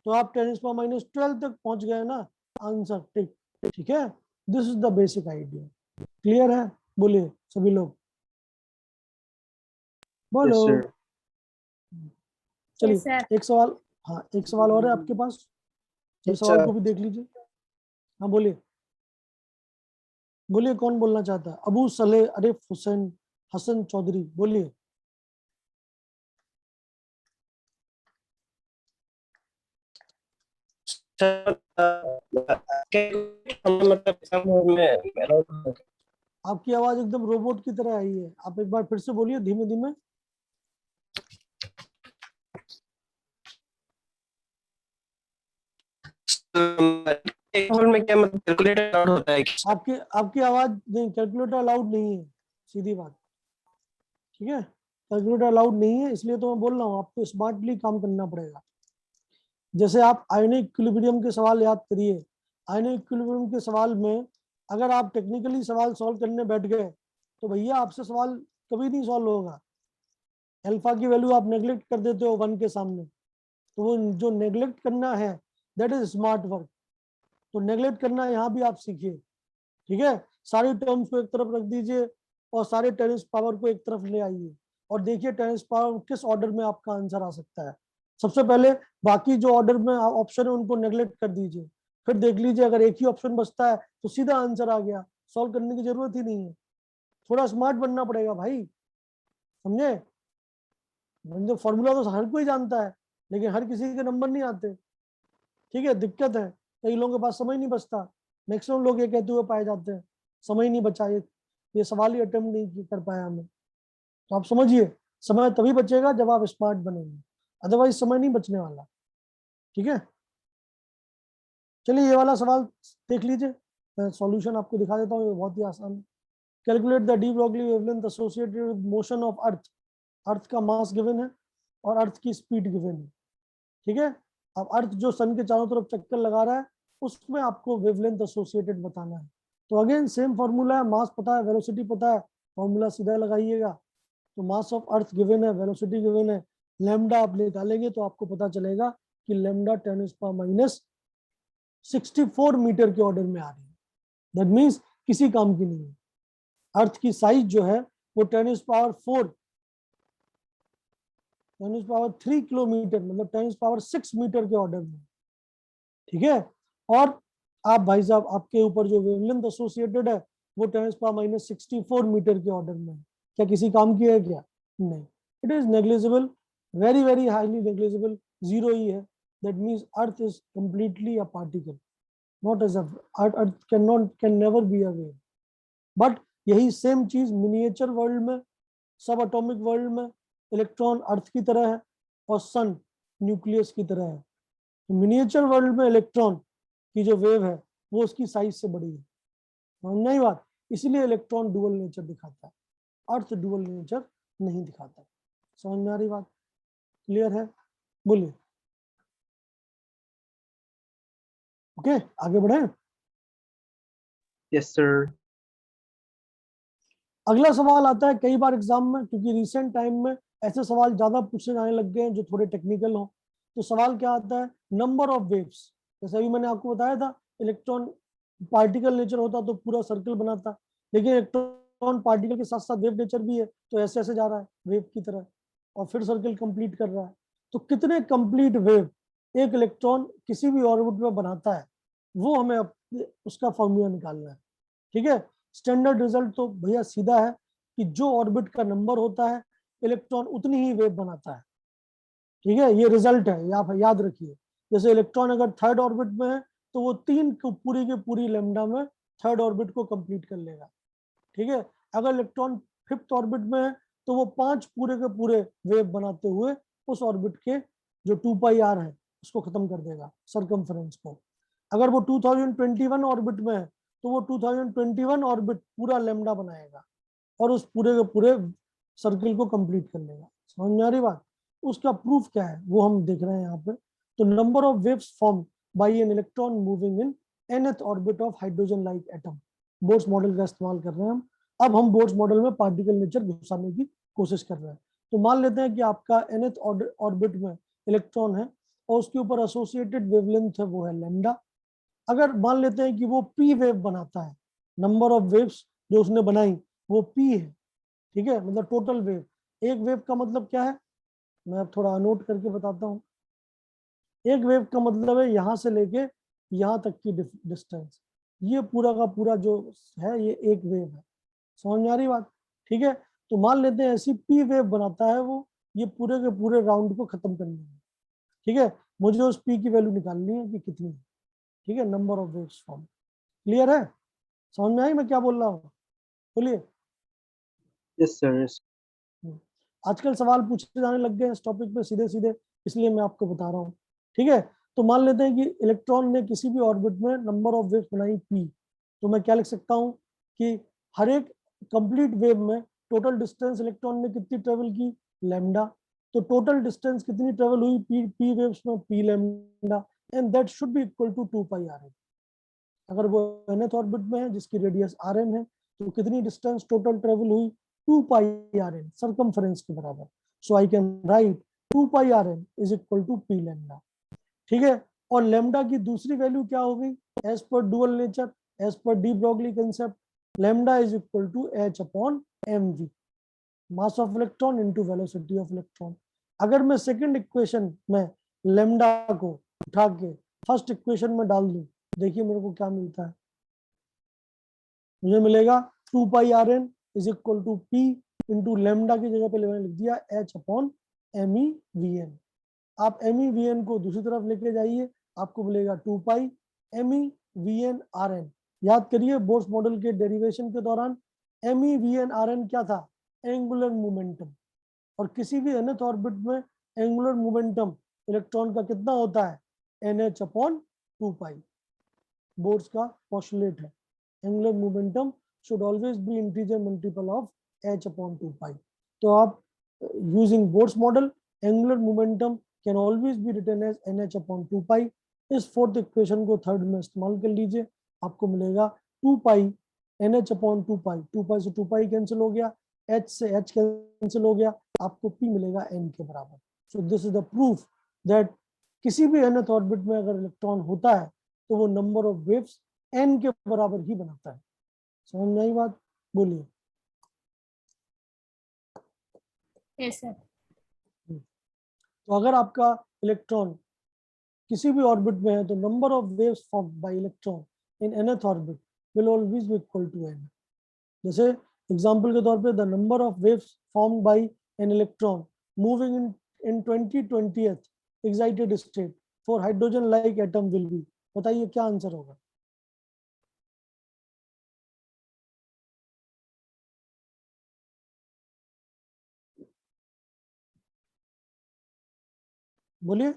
A: तो आप 10⁻⁻12 तक पहुंच गए ना, आंसर टिक। ठीक है, this is the basic idea. Clear है? बोलिए सभी लोग, बोलो।
B: Yes, sir.
A: चलिए
D: Yes, sir.
A: एक सवाल, हाँ एक सवाल और है आपके पास, ये
E: Yes,
A: सवाल
E: sir.
A: को भी देख लीजिए। हाँ बोलिए, बोलिए कौन बोलना चाहता है? अबू सलेह अरिफ हुसैन हसन चौधरी, बोलिए। आपकी आवाज एकदम रोबोट की तरह आई है, आप एक बार फिर से बोलिए धीमे धीमे।
E: में क्या मतलब कैलकुलेटर अलाउड होता है?
A: आपकी आवाज नहीं, कैलकुलेटर अलाउड नहीं है, सीधी बात। ठीक है, कैलकुलेटर अलाउड नहीं है, इसलिए तो मैं बोल रहा हूँ आपको स्मार्टली काम करना पड़ेगा। जैसे आप आयोनिक इक्विलिब्रियम के सवाल याद करिए, आयोनिक इक्विलिब्रियम के सवाल में अगर आप टेक्निकली सवाल सॉल्व करने बैठ गए तो भैया आपसे सवाल कभी नहीं सॉल्व होगा। अल्फा की वैल्यू आप नेग्लेक्ट कर देते हो 1 के सामने, तो वो जो नेग्लेक्ट करना है दैट इज स्मार्ट वर्क। तो नेग्लेक्ट करना यहाँ भी आप सीखिए। ठीक है, सारी टर्म्स को एक तरफ रख दीजिए और सारे टेनिस पावर को एक तरफ ले आइए और देखिए टेनिस पावर किस ऑर्डर में आपका आंसर आ सकता है। सबसे पहले बाकी जो ऑर्डर में ऑप्शन है उनको नेग्लेक्ट कर दीजिए, फिर देख लीजिए अगर एक ही ऑप्शन बचता है तो सीधा आंसर आ गया, सॉल्व करने की जरूरत ही नहीं है। थोड़ा स्मार्ट बनना पड़ेगा भाई, समझे? मतलब फॉर्मूला तो हर कोई जानता है लेकिन हर किसी के नंबर नहीं आते। ठीक है, दिक्कत है, कई लोगों के पास समय नहीं बचता। मैक्सिमम लोग ये कहते हुए पाए जाते हैं समय नहीं बचा, ये सवाल ही अटेम्प्ट नहीं कर पाया हमें। तो आप समझिए समय तभी बचेगा जब आप स्मार्ट बनेंगे, अदरवाइज समय नहीं बचने वाला। ठीक है, चलिए ये वाला सवाल देख लीजिए, मैं सॉल्यूशन आपको दिखा देता हूँ, ये बहुत ही आसान है। Calculate the de Broglie wavelength associated with motion of Earth. Earth का मास गिवन है और अर्थ की स्पीड गिवन है। ठीक है, अब अर्थ जो सन के चारों तरफ चक्कर लगा रहा है उसमें आपको वेवलेंथ एसोसिएटेड बताना है। तो अगेन सेम फॉर्मूला है, मास पता है, वेलोसिटी पता है, फॉर्मूला सीधा लगाइएगा। तो मास ऑफ अर्थ गिवन है, वेलोसिटी गिवन है, लैम्डा आप निकालेंगे तो आपको पता चलेगा कि लैम्डा 10⁻⁻64 मीटर के ऑर्डर में आ रही है। दैट मीन्स किसी काम की नहीं है। अर्थ की साइज जो है वो 10⁻3 किलोमीटर मतलब 10⁻6 मीटर के ऑर्डर में। ठीक है, और आप भाई साहब आपके ऊपर जो वेवलेंथ एसोसिएटेड है वो 10⁻64 मीटर के ऑर्डर में है। क्या किसी काम की है क्या? नहीं, it is negligible, very very highly negligible, zero ही है। That means Earth is completely a particle, not as Earth can never be a wave. But यही सेम चीज मिनिएचर वर्ल्ड में, सब एटॉमिक वर्ल्ड में इलेक्ट्रॉन अर्थ की तरह है और सन न्यूक्लियस की तरह है। तो मिनिएचर वर्ल्ड में इलेक्ट्रॉन की जो वेव है वो उसकी साइज से बड़ी है, समझना ही बात। इसीलिए इलेक्ट्रॉन डुअल नेचर दिखाता है, अर्थ डुअल नेचर नहीं दिखाता। समझ में आ रही बात? क्लियर है? बोलिए। ओके, आगे बढ़े।
B: Yes, sir.
A: अगला सवाल आता है कई बार एग्जाम में, क्योंकि रिसेंट टाइम में ऐसे सवाल ज्यादा पूछे जाने लग गए हैं जो थोड़े टेक्निकल हो। तो सवाल क्या आता है? Number of waves. जैसे अभी मैंने आपको बताया था इलेक्ट्रॉन पार्टिकल नेचर होता तो पूरा सर्कल बनाता, लेकिन इलेक्ट्रॉन पार्टिकल के साथ साथ वेव नेचर भी है, तो ऐसे ऐसे जा रहा है वेव की तरह और फिर सर्कल कंप्लीट कर रहा है। तो कितने कंप्लीट वेव एक इलेक्ट्रॉन किसी भी ऑर्बिट में बनाता है वो हमें उसका फॉर्मूला निकालना है। ठीक है, स्टैंडर्ड रिजल्ट तो भैया सीधा है कि जो ऑर्बिट का नंबर होता है इलेक्ट्रॉन उतनी ही वेव बनाता है। ठीक है, ये रिजल्ट है, आप याद रखिए। जैसे इलेक्ट्रॉन अगर थर्ड ऑर्बिट में है तो वो 3 पूरी की पूरी लैम्डा में थर्ड ऑर्बिट को कंप्लीट कर लेगा। ठीक है, अगर इलेक्ट्रॉन फिफ्थ ऑर्बिट में है तो वो 5 पूरे के पूरे वेव बनाते हुए उस ऑर्बिट के जो 2πr है उसको खत्म कर देगा, सरकमफेरेंस को। अगर वो 2021 ऑर्बिट में है तो वो 2021 ऑर्बिट पूरा लैम्डा बनाएगा और उस पूरे के पूरे सर्किल को कंप्लीट कर लेगा। समझ में आ रही बात? उसका प्रूफ क्या है वो हम देख रहे हैं यहाँ पे। तो number of waves form by an electron moving in nth orbit of hydrogen like atom. Boards model का इस्तेमाल कर रहे हैं हम। अब हम बोर्ड्स मॉडल में पार्टिकल नेचर घुसाने की कोशिश कर रहे हैं। तो मान लेते हैं कि आपका nth ऑर्बिट में इलेक्ट्रॉन है और उसके ऊपर एसोसिएटेड वेवलेंथ है वो है लैम्डा। अगर मान लेते हैं कि वो पी वेव बनाता है, नंबर ऑफ वेव्स जो उसने बनाई वो पी है, ठीक है, मतलब टोटल वेव। एक वेव का मतलब क्या है, मैं अब थोड़ा नोट करके बताता हूँ। एक वेव का मतलब है यहाँ से लेके यहाँ तक की डिस्टेंस, ये पूरा का पूरा जो है ये एक वेव है। समझ में आ रही बात? ठीक है, तो मान लेते हैं ऐसी पी वेव बनाता है वो, ये पूरे के पूरे राउंड को खत्म करने में। ठीक है, मुझे उस पी की वैल्यू निकालनी है कि कितनी है। ठीक है, number of waves form. Clear है? समझ में आई मैं क्या बोल रहा हूँ? बोलिए।
B: Yes, sir. Yes.
A: आजकल सवाल पूछे जाने लग गए इस टॉपिक पे सीधे सीधे, इसलिए मैं आपको बता रहा हूँ। ठीक है, तो मान लेते हैं कि इलेक्ट्रॉन ने किसी भी ऑर्बिट में नंबर ऑफ वेव्स बनाई पी, तो मैं क्या लिख सकता हूँ कि हर एक कंप्लीट वेव में टोटल डिस्टेंस इलेक्ट्रॉन ने कितनी ट्रेवल की, लैम्डा। तो टोटल डिस्टेंस कितनी ट्रेवल हुई पी वेव्स में, p lambda, and that should be equal to 2 pi r n. अगर वो nth ऑर्बिट में है जिसकी रेडियस आर एन है, तो कितनी डिस्टेंस टोटल ट्रेवल हुई, 2 पाई आर एन, सरकमफरेंस के बराबर। So I can write 2 pi r n is equal to p lambda. ठीक है, और लैम्डा की दूसरी वैल्यू क्या हो गई, as per dual nature, as per de Broglie concept, lambda is equal to h upon m v, mass of electron into velocity of electron. अगर मैं सेकंड इक्वेशन में लैम्डा को उठा के फर्स्ट इक्वेशन में डाल दूं, देखिए मेरे को क्या मिलता है। मुझे मिलेगा 2 pi r n is equal to p into lambda की जगह पे मैंने लिख दिया h upon m e v n. आप एम ई वी एन को दूसरी तरफ लेके जाइए, आपको मिलेगा 2 pi m e v n r n. याद करिए बोर्स मॉडल के डेरिवेशन के दौरान m e v n r n क्या था, एंगुलर मोमेंटम। और किसी भी nth ऑर्बिट में एंगुलर मोमेंटम इलेक्ट्रॉन का कितना होता है, एन एच अपॉन 2 पाई। बोर्स का पोस्टुलेट है angular momentum should always be integer multiple of h upon 2 pi. तो आप using Bohr's model, angular momentum can always be written as nh upon 2 pi. इस fourth equation को third में इस्तेमाल कर लीजिए, आपको मिलेगा 2 पाई nh अपॉन 2 पाई, 2 पाई से 2 पाई कैंसिल हो गया, h से h कैंसिल हो गया, आपको p मिलेगा n के बराबर। सो this is the proof that किसी भी nth ऑर्बिट में अगर इलेक्ट्रॉन होता है तो वो नंबर ऑफ वेव्स n के बराबर ही बनाता है। समझ में आई बात? बोलिए।
D: Yes sir.
A: तो अगर आपका इलेक्ट्रॉन किसी भी ऑर्बिट में है तो number of waves formed by electron in nth orbit will always be equal to n। जैसे एग्जांपल के तौर पे the number of waves formed by an electron moving in 20/20th excited state for hydrogen like atom will be. बताइए क्या answer होगा? बोलिए।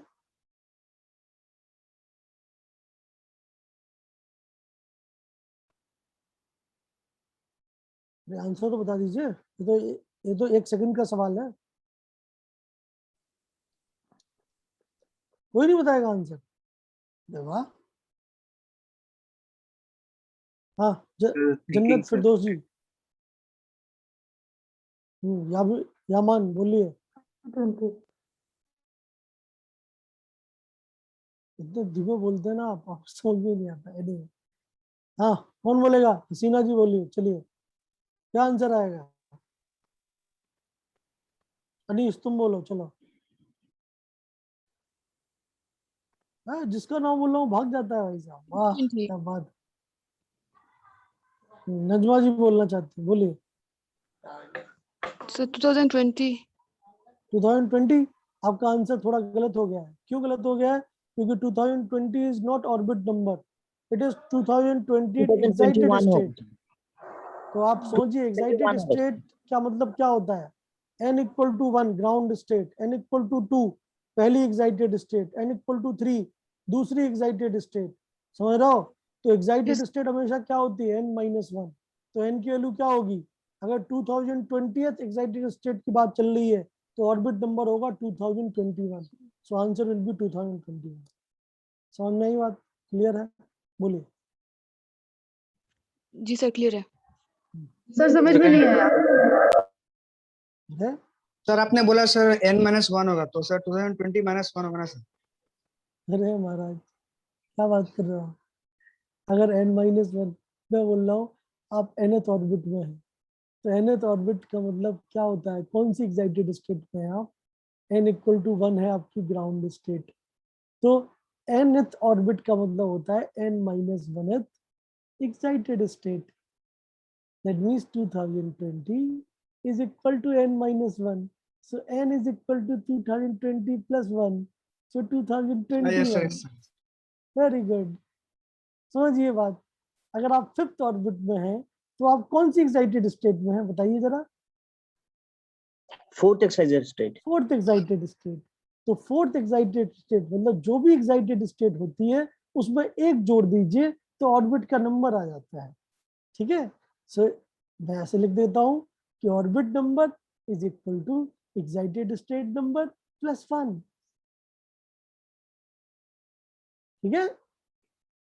A: Answer तो बता दीजिए, ये तो 1 सेकंड का सवाल है, कोई नहीं बताएगा आंसर। वाह। हाँ,
B: Thinking,
A: जन्नत
B: sir.
A: फिरदौस जी। यामान बोलिए।
D: 20।
A: इतने धीमे बोलते हैं ना आप समझ में नहीं आता। anyway, हाँ, कौन बोलेगा? हसीना जी बोलिए, चलिए क्या आंसर आएगा? अनीस तुम बोलो, चलो। हाँ, जिसका नाम बोल रहा हूँ भाग जाता है भाई साहब, वाह क्या बात। नजमा जी बोलना चाहती है, बोलिए।
F: सर 2020।
A: 2020 आपका आंसर थोड़ा गलत हो गया है। क्यों गलत हो गया है? क्योंकि 2020 is not orbit number, it is 2020 excited
C: 2021
A: state.
C: होगा।
A: तो आप सोचिए एक्साइटेड
C: 21 होगा।
A: स्टेट क्या मतलब क्या होता है, n equal to 1 ground state, n equal to 2 पहली excited state, n equal to 3 दूसरी एक्साइटेड स्टेट। समझ रहे हो? तो एक्साइटेड स्टेट हमेशा क्या होती है, n-1। तो n की वैल्यू क्या होगी, अगर 2020th एक्साइटेड स्टेट की बात चल रही है तो ऑर्बिट नंबर होगा 2021। So answer will be 2021। समझ में आई बात? क्लियर है? बोलिए।
F: जी सर क्लियर है।
D: सर समझ में नहीं आया।
A: है?
G: सर आपने बोला सर n-1 होगा तो सर 2020 -1 होगा ना सर?
A: अरे महाराज क्या बात कर रहे हो? अगर n-1 मैं बोल रहा हूँ आप nth ऑर्बिट में है, तो nth ऑर्बिट का मतलब क्या होता है? कौन सी एक्साइटेड स्टेट में है आप? n इक्वल टू 1 है आपकी ग्राउंड स्टेट, तो nth ऑर्बिट का मतलब होता है n-1th excited state. That means 2020 is equal to n-1. So n is equal to 2020 plus 1. So 2021.
F: yes.
A: Very good. समझिए बात, अगर आप फिफ्थ ऑर्बिट में हैं तो आप कौन सी एक्साइटेड स्टेट में हैं बताइए जरा?
C: Fourth excited state.
A: Fourth excited state. तो फोर्थ एक्साइटेड स्टेट मतलब जो भी एक्साइटेड स्टेट होती है उसमें एक जोड़ दीजिए तो ऑर्बिट का नंबर आ जाता है। ठीक है, सो मैं ऐसे लिख देता हूं कि orbit number is equal to excited state number plus 1। ठीक है,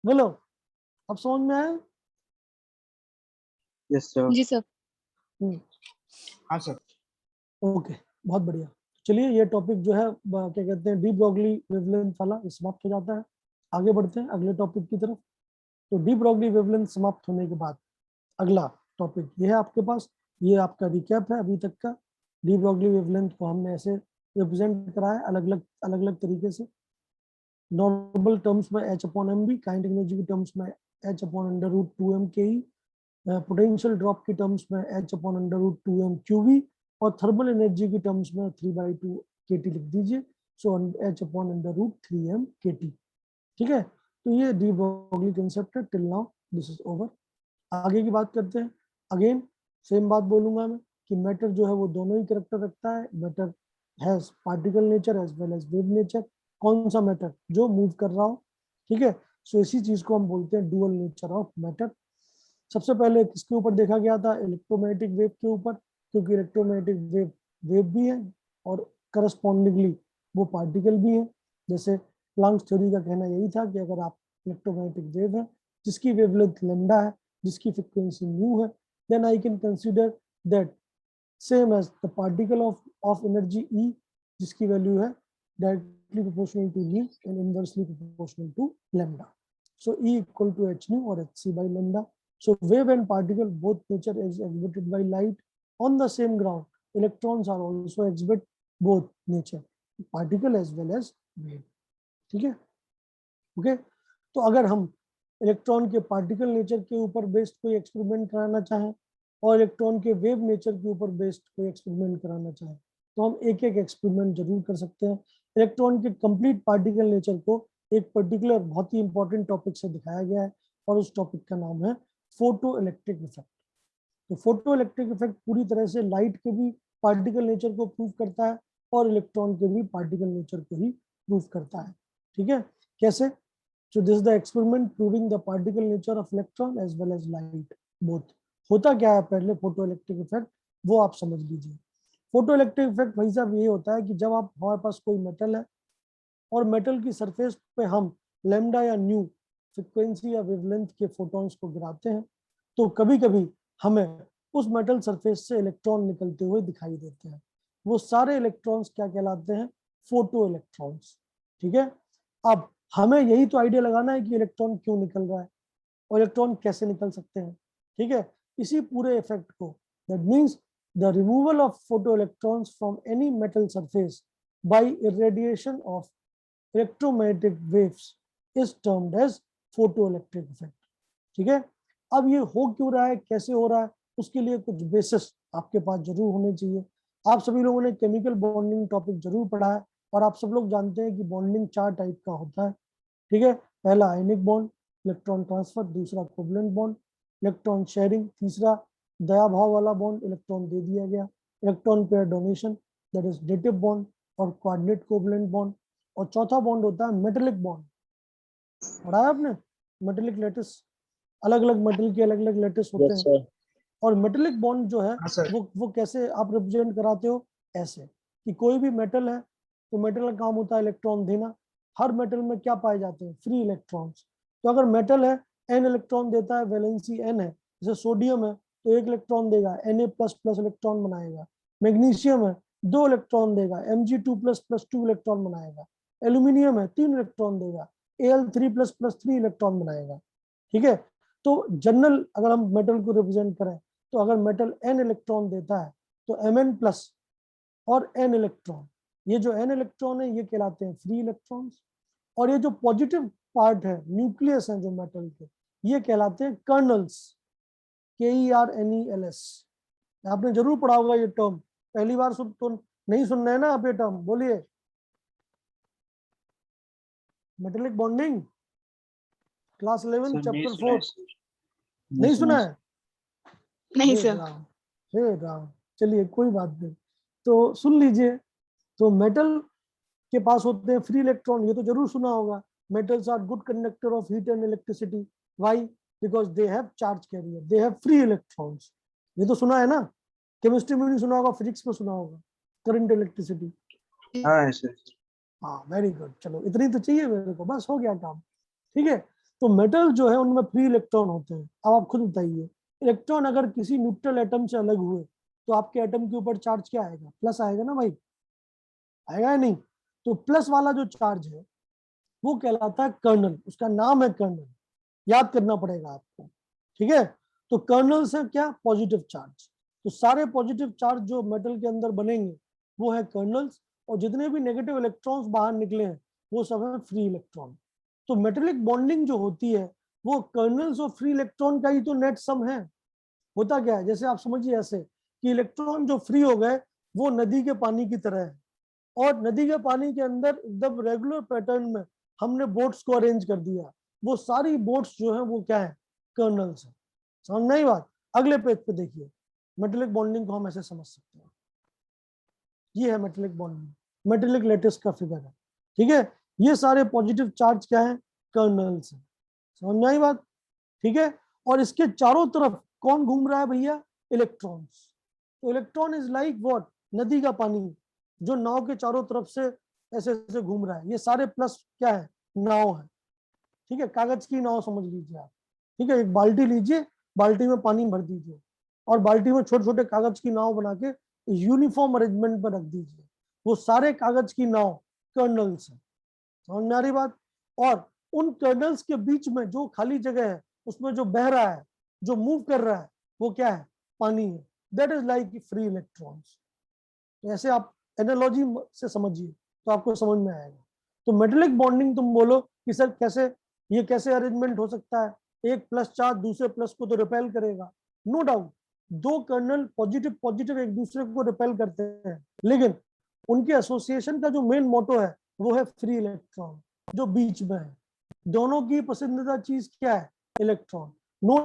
A: बोलो अब समझ में आया?
B: Yes, sir.
D: जी सर।
F: हाँ सर।
A: ओके, बहुत बढ़िया। चलिए ये टॉपिक जो है क्या कहते हैं डी ब्रॉगली वेवलेंथ वाला समाप्त हो जाता है। आगे बढ़ते हैं अगले टॉपिक की तरफ। तो डी ब्रॉगली वेवलेंथ समाप्त होने के बाद अगला टॉपिक ये है आपके पास, ये आपका रिकैप है अभी तक का। डी ब्रॉगली वेवलेंथ को हमने ऐसे रिप्रेजेंट करा है अलग अलग तरीके से। नॉर्मल टर्म्स में h/mv, काइनेटिक एनर्जी की टर्म्स में h/√2m ke, पोटेंशियल ड्रॉप की टर्म्स में h/√2m qv, और थर्मल एनर्जी की टर्म्स में 3/2 kT लिख दीजिए। सो h/√3m kT। ठीक है, तो ये डी ब्रॉगली कंसेप्ट है। Till now this is over. आगे की बात करते हैं। अगेन सेम बात बोलूंगा मैं कि मैटर जो है वो दोनों ही कैरेक्टर रखता है। Matter has particle nature as well as wave nature. कौन सा मैटर? जो मूव कर रहा हो। ठीक है, सो इसी चीज को हम बोलते हैं डुअल नेचर ऑफ मैटर। सबसे पहले किसके ऊपर देखा गया था? इलेक्ट्रोमैग्नेटिक वेव के ऊपर, क्योंकि इलेक्ट्रोमैग्नेटिक वेव भी है और करस्पॉन्डिंगली वो पार्टिकल भी है। जैसे प्लैंक्स थ्योरी का कहना यही था कि अगर आप इलेक्ट्रोमैग्नेटिक वेव है जिसकी वेवलेंथ लैम्डा है, जिसकी फ्रीक्वेंसी म्यू है, then I can consider that same as the particle of energy E, जिसकी वैल्यू है directly proportional to nu and inversely proportional to lambda. So E equal to h nu or hc by lambda. So wave and particle both nature is exhibited by light on the same ground. Electrons are also exhibit both nature, particle as well as wave. ठीक है, okay. तो अगर हम electron के particle nature के ऊपर based कोई experiment कराना चाहें और इलेक्ट्रॉन के वेव नेचर के ऊपर बेस्ड कोई एक्सपेरिमेंट कराना चाहें तो हम एक एक एक्सपेरिमेंट जरूर कर सकते हैं। इलेक्ट्रॉन के कंप्लीट पार्टिकल नेचर को एक पर्टिकुलर बहुत ही इंपॉर्टेंट टॉपिक से दिखाया गया है और उस टॉपिक का नाम है फोटो इलेक्ट्रिक इफेक्ट। तो फोटो इलेक्ट्रिक इफेक्ट पूरी तरह से लाइट के भी पार्टिकल नेचर को प्रूव करता है और इलेक्ट्रॉन के भी पार्टिकल नेचर को ही प्रूव करता है। ठीक है, कैसे? So this is the experiment proving the particle nature of electron as well as light both. होता क्या है पहले फोटो इलेक्ट्रिक इफेक्ट वो आप समझ लीजिए। फोटो इलेक्ट्रिक इफेक्ट भाई साहब ये होता है कि जब आप हमारे पास कोई मेटल है और मेटल की सरफेस पे हम लैम्डा या न्यू फ्रीक्वेंसी या वेवलेंथ के फोटॉन्स को गिराते हैं तो कभी कभी हमें उस मेटल सरफेस से इलेक्ट्रॉन निकलते हुए दिखाई देते हैं। वो सारे इलेक्ट्रॉन्स क्या कहलाते हैं? Photo electrons. ठीक है, अब हमें यही तो आइडिया लगाना है कि इलेक्ट्रॉन क्यों निकल रहा है और इलेक्ट्रॉन कैसे निकल सकते हैं। ठीक है, इसी पूरे इफेक्ट को, that means the removal of photo electrons from any metal surface by irradiation of electromagnetic waves is termed as photo electric effect. ठीक है, अब ये हो क्यों रहा है, कैसे हो रहा है, उसके लिए कुछ बेसिस आपके पास जरूर होने चाहिए। आप सभी लोगों ने केमिकल बॉन्डिंग टॉपिक जरूर पढ़ा है और आप सब लोग जानते हैं कि बॉन्डिंग 4 टाइप का होता है। ठीक है, पहला आयनिक बॉन्ड, इलेक्ट्रॉन ट्रांसफर, दूसरा कोवलेंट बॉन्ड, इलेक्ट्रॉन शेयरिंग, तीसरा दया भाव वाला बॉन्ड, इलेक्ट्रॉन दे दिया गया, electron pair donation that is dative bond और कोऑर्डिनेट कोवलेंट बॉन्ड, और चौथा बॉन्ड होता है मेटेलिक बॉन्ड। पढ़ा है आपने? मेटेलिक लेटिस, अलग अलग मेटल के अलग अलग लेटिस होते
C: Yes,
A: हैं।
C: sir.
A: और मेटेलिक बॉन्ड जो है
F: हाँ सर।
A: वो कैसे आप रिप्रेजेंट कराते हो? ऐसे कि कोई भी मेटल है तो मेटल का काम होता है इलेक्ट्रॉन देना। हर मेटल में क्या पाए जाते हैं? Free electrons. तो अगर मेटल है n इलेक्ट्रॉन देता है, वैलेंसी n है, जैसे सोडियम है तो 1 इलेक्ट्रॉन देगा, Na++ इलेक्ट्रॉन बनाएगा। मैग्नीशियम है 2 इलेक्ट्रॉन देगा, Mg2++2 इलेक्ट्रॉन बनाएगा। एल्यूमिनियम है 3 इलेक्ट्रॉन देगा, Al3++3 इलेक्ट्रॉन बनाएगा। ठीक है, तो जनरल अगर हम मेटल को रिप्रेजेंट करें तो अगर मेटल n इलेक्ट्रॉन देता है तो Mn+ और n इलेक्ट्रॉन, ये जो n इलेक्ट्रॉन है ये कहलाते हैं फ्री इलेक्ट्रॉन्स, और ये जो पॉजिटिव पार्ट है, न्यूक्लियस है जो मेटल के, ये कहलाते हैं कर्नल्स, KERNELS। आपने जरूर पढ़ा होगा ये टर्म, पहली बार सुन तो नहीं सुन रहे ना आप ये टर्म, बोलिए। मेटेलिक बॉन्डिंग क्लास 11 चैप्टर 4 नहीं सुना है?
D: नहीं
A: हे
D: सर।
A: राम, हे राम, चलिए कोई बात नहीं, तो सुन लीजिए। तो मेटल के पास होते हैं फ्री इलेक्ट्रॉन, ये तो जरूर सुना होगा। Metals are good conductor of heat and electricity, why? Because they have charge carrier, they have free electrons. ये तो सुना है ना, केमिस्ट्री में नहीं सुना होगा, फिजिक्स में सुना होगा, करंट इलेक्ट्रिसिटी।
B: हाँ सर।
A: हाँ वेरी गुड, चलो इतनी तो चाहिए मेरे को, बस हो गया काम। ठीक है, तो मेटल जो है उनमें फ्री इलेक्ट्रॉन होते हैं। अब आप खुद बताइए, इलेक्ट्रॉन अगर किसी न्यूट्रल एटम से अलग हुए तो आपके एटम के ऊपर चार्ज क्या आएगा? प्लस आएगा ना भाई, आएगा या नहीं? तो प्लस वाला जो चार्ज है वो कहलाता है कर्नल, उसका नाम है कर्नल, याद करना पड़ेगा आपको। ठीक है, तो कर्नल से क्या? Positive charge. तो सारे पॉजिटिव चार्ज जो मेटल के अंदर बनेंगे वो है कर्नल्स, और जितने भी नेगेटिव इलेक्ट्रॉन्स बाहर निकले हैं वो सब है फ्री इलेक्ट्रॉन। तो मेटेलिक बॉन्डिंग जो होती है वो कर्नल्स और फ्री इलेक्ट्रॉन का ही तो नेट सम है। होता क्या है, जैसे आप समझिए ऐसे कि इलेक्ट्रॉन जो फ्री हो गए वो नदी के पानी की तरह है, और नदी के पानी के अंदर एकदम रेगुलर पैटर्न में हमने बोट्स को अरेंज कर दिया, वो सारी बोट्स जो है वो क्या है? कर्नल्स है। समझ नहीं बात? अगले पेज पे देखिए, मेटेलिक बॉन्डिंग को हम ऐसे समझ सकते हैं, ये है मेटेलिक बॉन्डिंग, मेटेलिक लैटिस का फिगर है। ठीक है, ये सारे पॉजिटिव चार्ज क्या है? कर्नल्स है। समझ में आई बात? ठीक है, और इसके चारों तरफ कौन घूम रहा है भैया? इलेक्ट्रॉन्स। तो इलेक्ट्रॉन इज लाइक व्हाट? नदी का पानी जो नाव के चारों तरफ से ऐसे ऐसे घूम रहा है। ये सारे प्लस क्या है? नाव है। ठीक है, कागज की नाव समझ लीजिए आप। ठीक है, एक बाल्टी लीजिए, बाल्टी में पानी भर दीजिए, और बाल्टी में छोटे छोटे कागज की नाव बना के यूनिफॉर्म अरेंजमेंट में रख दीजिए। वो सारे कागज की नाव कर्नल्स है। समझ में आ रही बात? और उन कर्नल्स के बीच में जो खाली जगह है उसमें जो बह रहा है, जो मूव कर रहा है, वो क्या है? पानी है। That is like free electrons. ऐसे आप एनालॉजी से समझिए तो आपको समझ में आएगा। तो मेटेलिक बॉन्डिंग तुम बोलो कि सर कैसे, ये कैसे अरेंजमेंट हो सकता है? एक प्लस चार्ज दूसरे प्लस को तो रिपेल करेगा, नो डाउट। दो कर्नल पॉजिटिव पॉजिटिव एक दूसरे को रिपेल करते हैं, लेकिन उनके एसोसिएशन का जो मेन मोटो है वो है फ्री इलेक्ट्रॉन जो बीच में है। दोनों की पसंदीदा चीज क्या है? इलेक्ट्रॉन। नो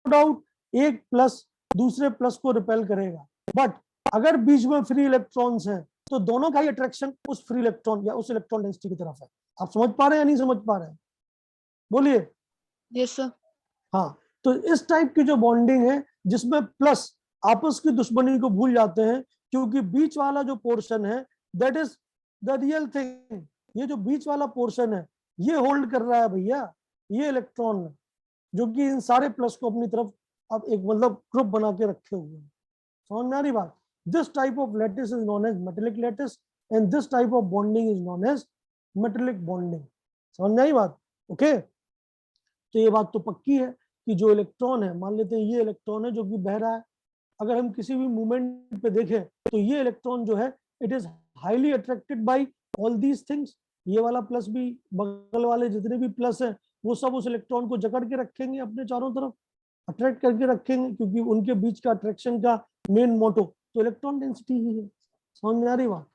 A: डाउट एक प्लस दूसरे प्लस को रिपेल करेगा, बट अगर बीच में फ्री इलेक्ट्रॉन्स हैं तो दोनों का ही अट्रैक्शन उस फ्री इलेक्ट्रॉन या उस इलेक्ट्रॉन डेंसिटी की तरफ है। आप समझ पा रहे हैं या नहीं समझ पा रहे हैं? बोलिए।
D: Yes sir.
A: हाँ, तो इस टाइप की जो बॉन्डिंग है जिसमें प्लस आपस की दुश्मनी को भूल जाते हैं, क्योंकि बीच वाला जो पोर्शन है that is the real thing. ये जो बीच वाला पोर्शन है ये होल्ड कर रहा है भैया, ये इलेक्ट्रॉन जो कि इन सारे प्लस को अपनी तरफ अब एक मतलब ग्रुप बना के रखे हुए हैं। समझ में आ रही बात? This type of lattice is known as metallic lattice and this type of bonding is known as metallic bonding. समझ में आई बात? ओके, तो ये बात तो पक्की है कि जो इलेक्ट्रॉन है, मान लेते हैं ये इलेक्ट्रॉन है जो कि बह रहा है, अगर हम किसी भी मूवमेंट पे देखें तो ये इलेक्ट्रॉन जो है it is highly attracted by all these things. ये वाला प्लस भी, बगल वाले जितने भी प्लस हैं वो सब उस इलेक्ट्रॉन को जकड़ के रखेंगे अपने चारों तरफ, अट्रैक्ट करके रखेंगे, क्योंकि उनके बीच का अट्रैक्शन का मेन मोटो तो इलेक्ट्रॉन डेंसिटी ही है। समझ में आ रही बात?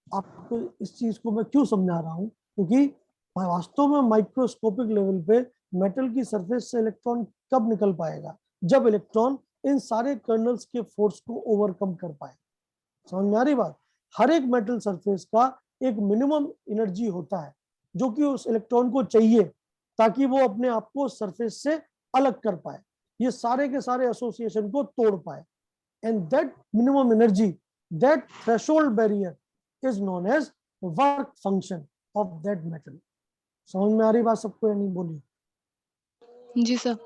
A: आपको इस चीज को मैं क्यों समझा रहा हूँ? क्योंकि वास्तव में माइक्रोस्कोपिक लेवल पे मेटल की सरफेस से इलेक्ट्रॉन कब निकल पाएगा? जब इलेक्ट्रॉन इन सारे कर्नल्स के फोर्स को ओवरकम कर पाए। समझ में आ रही बात? हर एक मेटल सरफेस का एक मिनिमम एनर्जी होता है जो कि उस इलेक्ट्रॉन को चाहिए ताकि वो अपने आप को सरफेस से अलग कर पाए, ये सारे के सारे एसोसिएशन को तोड़ पाए। And that minimum energy, that threshold barrier is known as work function of that metal. समझ में आ रही बात सबको या नहीं? बोलिए।
D: जी सर।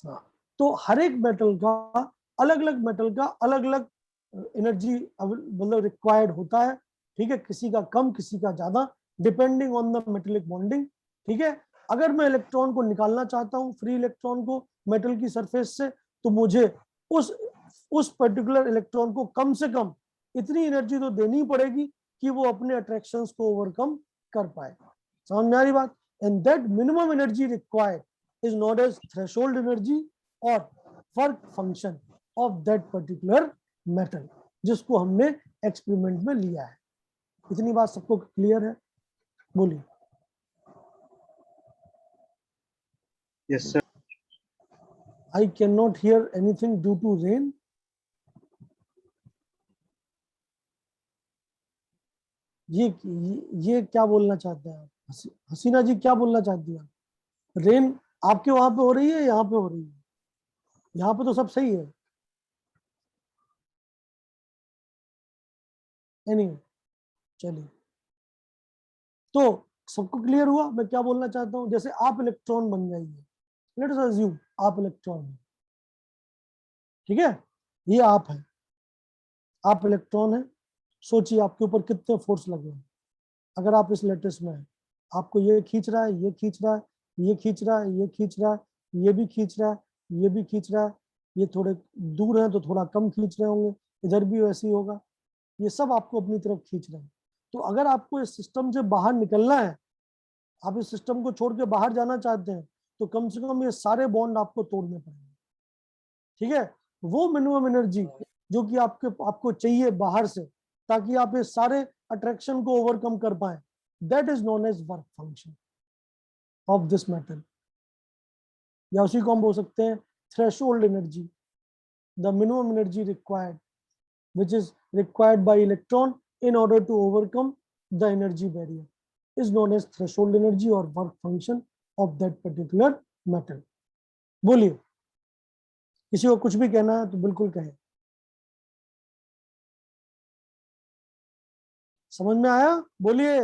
A: हाँ, तो हर एक मेटल का अलग अलग मेटल का अलग अलग एनर्जी मतलब रिक्वायर्ड होता है। ठीक है, किसी का कम किसी का ज्यादा, depending on the metallic bonding. ठीक है, अगर मैं इलेक्ट्रॉन को निकालना चाहता हूँ, फ्री इलेक्ट्रॉन को मेटल की सरफेस से, तो मुझे उस पर्टिकुलर इलेक्ट्रॉन को कम से कम इतनी एनर्जी तो देनी पड़ेगी कि वो अपने अट्रैक्शंस को ओवरकम कर पाए। समझ में आ रही बात? And that minimum energy required is not as threshold energy और work function of that particular metal, जिसको हमने एक्सपेरिमेंट में लिया है। इतनी बात सबको क्लियर है? बोलिए।
B: Yes, sir.
A: I cannot hear anything due to rain. ये क्या बोलना चाहते हैं आप? हसीना जी क्या बोलना चाहती हैं? रेन आपके वहां पे हो रही है, यहाँ पे हो रही है? यहाँ पे तो सब सही है। एनीवे, चलिए, तो सबको क्लियर हुआ मैं क्या बोलना चाहता हूँ? जैसे आप इलेक्ट्रॉन बन जाइए, लेट अस अज्यूम आप इलेक्ट्रॉन हैं, ठीक है, ये आप हैं, आप इलेक्ट्रॉन हैं। सोचिए आपके ऊपर कितने फोर्स लगे हैं। अगर आप इस लेटिस में हैं, आपको ये खींच रहा है, ये खींच रहा है, ये खींच रहा है, ये खींच रहा है, ये भी खींच रहा है, ये भी खींच रहा है, ये थोड़े दूर है तो थोड़ा कम खींच रहे होंगे, इधर भी वैसे ही होगा, ये सब आपको अपनी तरफ खींच रहे हैं। तो अगर आपको इस सिस्टम से बाहर निकलना है, आप इस सिस्टम को छोड़ के बाहर जाना चाहते हैं, तो कम से कम ये सारे बॉन्ड आपको तोड़ने पड़ेंगे। ठीक है, वो मिनिमम एनर्जी जो कि आपको चाहिए बाहर से, ताकि आप ये सारे अट्रैक्शन को ओवरकम कर पाए, that is known as work function of this metal, या उसी को हम बोल सकते हैं threshold energy, the minimum energy required which is required by electron in order to overcome the energy barrier is known as threshold energy or work function of that particular metal. बोलिए, किसी को कुछ भी कहना है तो बिल्कुल कहें। समझ में आया? बोलिए।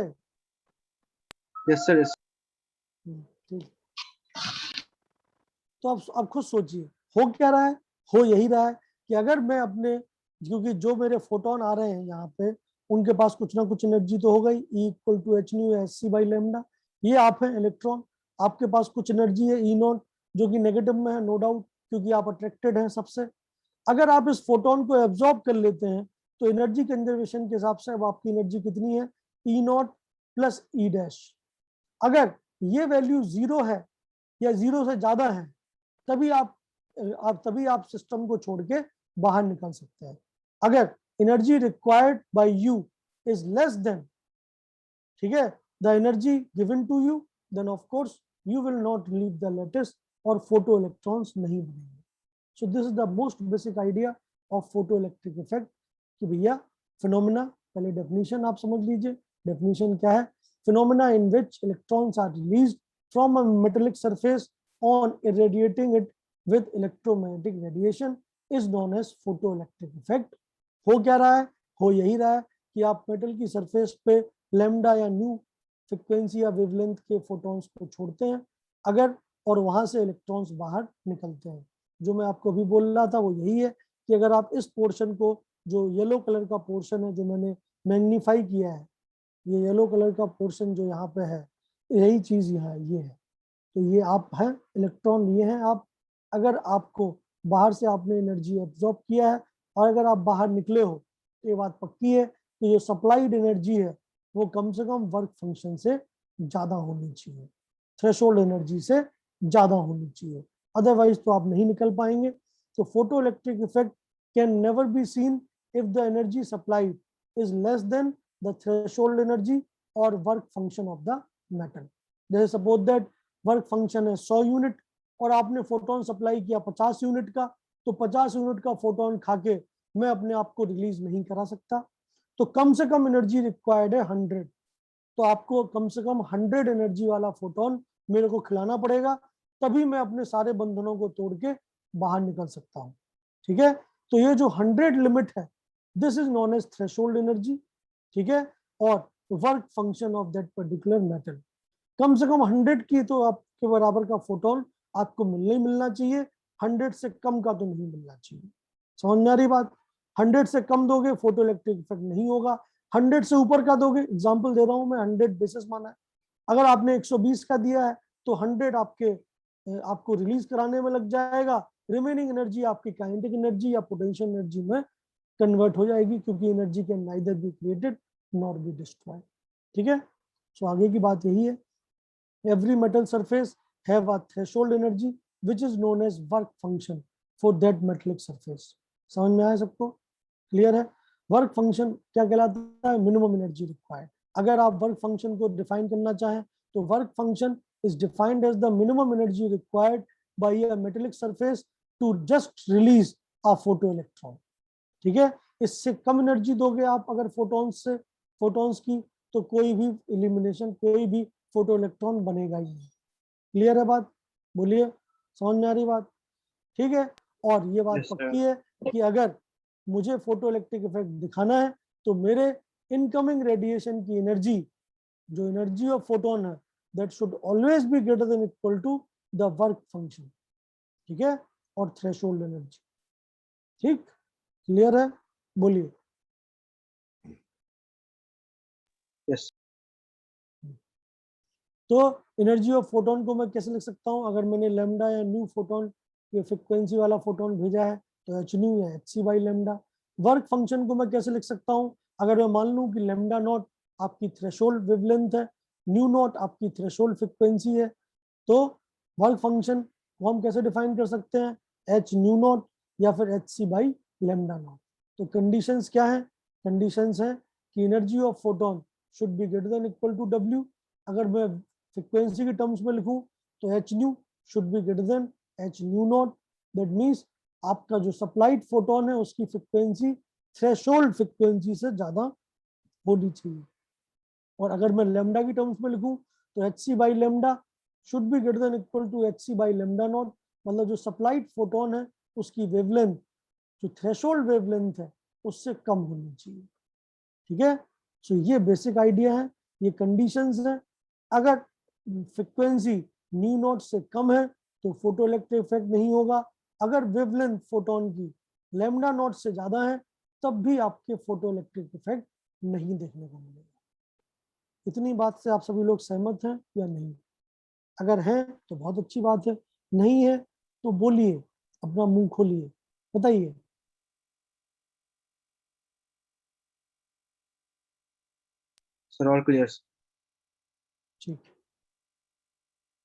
B: Yes, sir. Yes.
A: ठीक, तो अब खुद सोचिए हो क्या रहा है। हो यही रहा है कि अगर मैं अपने, क्योंकि जो मेरे फोटोन आ रहे हैं यहाँ पे, उनके पास कुछ ना कुछ एनर्जी तो हो गई, E equal to h nu s c by lambda. ये आप हैं इलेक्ट्रॉन, आपके पास कुछ एनर्जी है E नॉट, जो कि नेगेटिव में है, नो डाउट, क्योंकि आप अट्रैक्टेड हैं सबसे। अगर आप इस फोटोन को एब्जॉर्ब कर लेते हैं, तो एनर्जी कंजर्वेशन के हिसाब से अब आपकी एनर्जी कितनी है? E not plus E dash. अगर ये वैल्यू 0 है या 0 से ज्यादा है, तभी आप सिस्टम को छोड़ के बाहर निकल सकते हैं। अगर energy required by you is less than, ठीक है, the energy given to you, then of course you will not leave the lattice और फोटो इलेक्ट्रॉन्स नहीं बनेंगे। So this is the most basic idea of photo electric effect कि भैया phenomena, पहले definition आप समझ लीजिए। डेफिनेशन क्या है? Phenomena in which electrons are released from a metallic surface on irradiating it with electromagnetic radiation is known as photo electric effect. हो क्या रहा है? हो यही रहा है कि आप मेटल की सरफेस पे लैम्डा या न्यू फ्रीक्वेंसी या वेवलेंथ के फोटॉन्स को छोड़ते हैं अगर, और वहां से इलेक्ट्रॉन्स बाहर निकलते हैं। जो मैं आपको अभी बोल रहा था वो यही है कि अगर आप इस पोर्शन को, जो येलो कलर का पोर्शन है जो मैंने मैग्नीफाई किया है, ये येलो कलर का पोर्शन जो यहाँ पे है, यही चीज यहाँ ये है। तो ये आप हैं इलेक्ट्रॉन, ये हैं आप। अगर आपको बाहर से आपने एनर्जी एब्जॉर्ब किया है और अगर आप बाहर निकले हो, तो ये बात पक्की है कि जो सप्लाइड एनर्जी है वो कम से कम वर्क फंक्शन से ज्यादा होनी चाहिए, थ्रेशोल्ड एनर्जी से ज्यादा होनी चाहिए, अदरवाइज तो आप नहीं निकल पाएंगे। तो photo electric effect can never be seen if the energy supplied is less than the threshold energy और work function of the metal. जैसे सपोज दैट वर्क फंक्शन है 100 यूनिट और आपने फोटोन सप्लाई किया 50 यूनिट का, तो 50 यूनिट का photon खाके मैं अपने आप को रिलीज नहीं करा सकता। तो कम से कम एनर्जी रिक्वायर्ड है 100, तो आपको कम से कम 100 एनर्जी वाला फोटोन मेरे को खिलाना पड़ेगा, तभी मैं अपने सारे बंधनों को तोड़ के बाहर निकल सकता हूँ। ठीक है, तो ये जो 100 लिमिट है, this is known as threshold energy. ठीक है, और work function of that particular metal. कम से कम 100 की तो आपके बराबर का फोटोन आपको मिलना ही मिलना चाहिए, 100 से कम का तो नहीं मिलना चाहिए। समझ में आ रही बात? 100 से कम दोगे फोटो इलेक्ट्रिक इफेक्ट नहीं होगा, 100 से ऊपर का दोगे, एग्जांपल दे रहा हूं मैं, 100 बेसिस माना है, अगर आपने 120 का दिया है तो 100 आपको रिलीज कराने में लग जाएगा, रिमेनिंग एनर्जी आपकी काइनेटिक एनर्जी या पोटेंशियल एनर्जी में कन्वर्ट हो जाएगी, क्योंकि energy can neither be created nor be destroyed. ठीक है, सो आगे की बात यही है, every metal surface have a threshold energy which is known as work function for that metallic surface. समझ में आया सबको? क्लियर है? वर्क फंक्शन क्या कहलाता है? Minimum energy required. अगर आप वर्क फंक्शन को डिफाइन करना चाहें तो work function is defined as the minimum energy required by a metallic surface to just release a photoelectron। ठीक है, इससे कम एनर्जी दोगे आप अगर फोटॉन्स की, तो कोई भी इल्यूमिनेशन, कोई भी फोटो इलेक्ट्रॉन बनेगा ही नहीं। क्लियर है बात? बोलिए, समझ में आ रही बात? ठीक है, और ये बात
B: Yes, sir.
A: पक्की है कि अगर मुझे फोटो इलेक्ट्रिक इफेक्ट दिखाना है तो मेरे इनकमिंग रेडिएशन की एनर्जी, जो एनर्जी ऑफ फोटोन है, that should always be greater than equal to the work function। ठीक है, और थ्रेशोल्ड एनर्जी। ठीक, क्लियर है? बोलिए।
B: Yes.
A: तो एनर्जी ऑफ फोटोन को मैं कैसे लिख सकता हूं? अगर मैंने लैम्डा या न्यू फोटोन, ये फ्रीक्वेंसी वाला फोटोन भेजा है, तो एच न्यू या h c by lambda. Work function को मैं कैसे लिख सकता हूं? अगर मैं मान लूं कि लैम्डा नॉट आपकी थ्रेशोल्ड वेवलेंथ है, न्यू नॉट आपकी थ्रेशोल्ड फ्रीक्वेंसी है, तो वर्क फंक्शन को हम कैसे डिफाइन कर सकते हैं? एच न्यू नॉट या फिर h c by lambda naught. तो कंडीशंस क्या है? कंडीशंस है कि energy of photon should be greater than equal to W. अगर मैं फ्रीक्वेंसी के टर्म्स में लिखूं तो h nu should be greater than h nu naught. That means आपका जो सप्लाइड फोटोन है उसकी फ्रीक्वेंसी थ्रेशोल्ड फ्रीक्वेंसी से ज्यादा होनी चाहिए। और अगर मैं लैम्डा की टर्म्स में लिखूं तो h c by lambda should be greater than equal to h c by lambda naught. मतलब जो सप्लाइड फोटोन है उसकी वेवलेंथ, जो थ्रेशोल्ड वेवलेंथ है, उससे कम होनी चाहिए। ठीक है, सो ये बेसिक आइडिया है, ये कंडीशंस है। अगर फ्रीक्वेंसी न्यू नॉट से कम है तो फोटो इलेक्ट्रिक इफेक्ट नहीं होगा। अगर वेवलेंथ फोटोन की लैम्डा नॉट से ज्यादा है तब भी आपके फोटो इलेक्ट्रिक इफेक्ट नहीं देखने को मिलेगा। इतनी बात से आप सभी लोग सहमत हैं या नहीं? अगर हैं तो बहुत अच्छी बात है, नहीं है तो बोलिए, अपना मुंह खोलिए, बताइए।
B: Sir, all clear.
A: ठीक,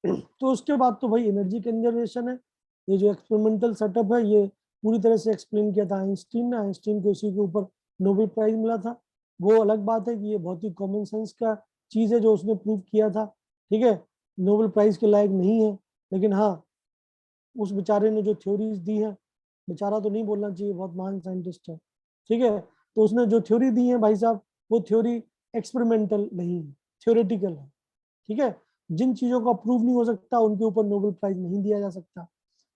A: तो उसके बाद तो भाई एनर्जी कंजर्वेशन है। ये जो एक्सपेरिमेंटल सेटअप है ये पूरी तरह से एक्सप्लेन किया था आइंस्टीन ने। आइंस्टीन को इसी के ऊपर नोबेल प्राइज मिला था। वो अलग बात है कि ये बहुत ही कॉमन सेंस का चीज है जो उसने प्रूव किया था। ठीक है, नोबेल प्राइज के लायक नहीं है, लेकिन हाँ उस बेचारे ने जो थ्योरीज दी है, बेचारा तो नहीं बोलना चाहिए, बहुत महान साइंटिस्ट है। ठीक है, तो उसने जो थ्योरी दी है भाई साहब, वो थ्योरी एक्सपेरिमेंटल नहीं है, थ्योरेटिकल है। ठीक है, जिन चीजों का प्रूव नहीं हो सकता उनके ऊपर नोबेल प्राइज नहीं दिया जा सकता,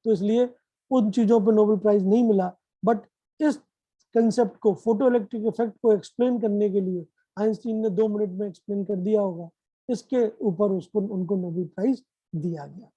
A: तो इसलिए उन चीजों पर नोबेल प्राइज नहीं मिला। बट इस कंसेप्ट को, फोटो इलेक्ट्रिक इफेक्ट को एक्सप्लेन करने के लिए आइंस्टीन ने 2 मिनट में एक्सप्लेन कर दिया होगा, इसके ऊपर उसको उनको नोबेल प्राइज दिया गया।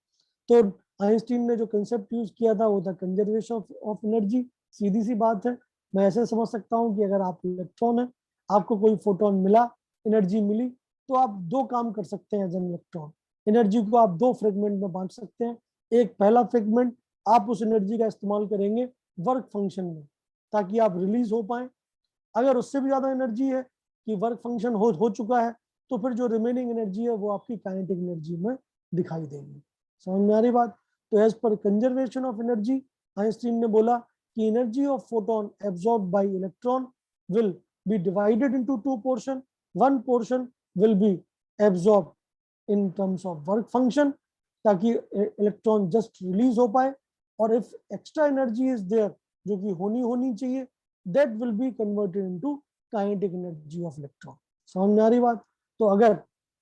A: तो आइंस्टीन ने जो कंसेप्ट यूज किया था वो था कंजर्वेशन ऑफ एनर्जी। सीधी सी बात है, मैं ऐसे समझ सकता हूँ कि अगर आप इलेक्ट्रॉन है, आपको कोई फोटोन मिला, एनर्जी मिली, तो आप 2 काम कर सकते हैं एज एन इलेक्ट्रॉन। एनर्जी को आप 2 फ्रेगमेंट में बांट सकते हैं। एक पहला फ्रेगमेंट आप उस एनर्जी का इस्तेमाल करेंगे वर्क फंक्शन में, ताकि आप रिलीज हो पाए। अगर उससे भी ज्यादा एनर्जी है कि वर्क फंक्शन हो चुका है, तो फिर जो रिमेनिंग एनर्जी है वो आपकी काइनेटिक एनर्जी में दिखाई देगी। समझ में आ रही बात? तो as per conservation of energy, Einstein ने बोला कि energy of photon absorbed by electron will be divided into 2 portion. One portion will be absorbed in terms of work function, ताकि इलेक्ट्रॉन जस्ट रिलीज हो पाए, और if extra energy is there, जो कि होनी चाहिए, that will be converted into kinetic energy of electron. समझ में आ रही बात? तो अगर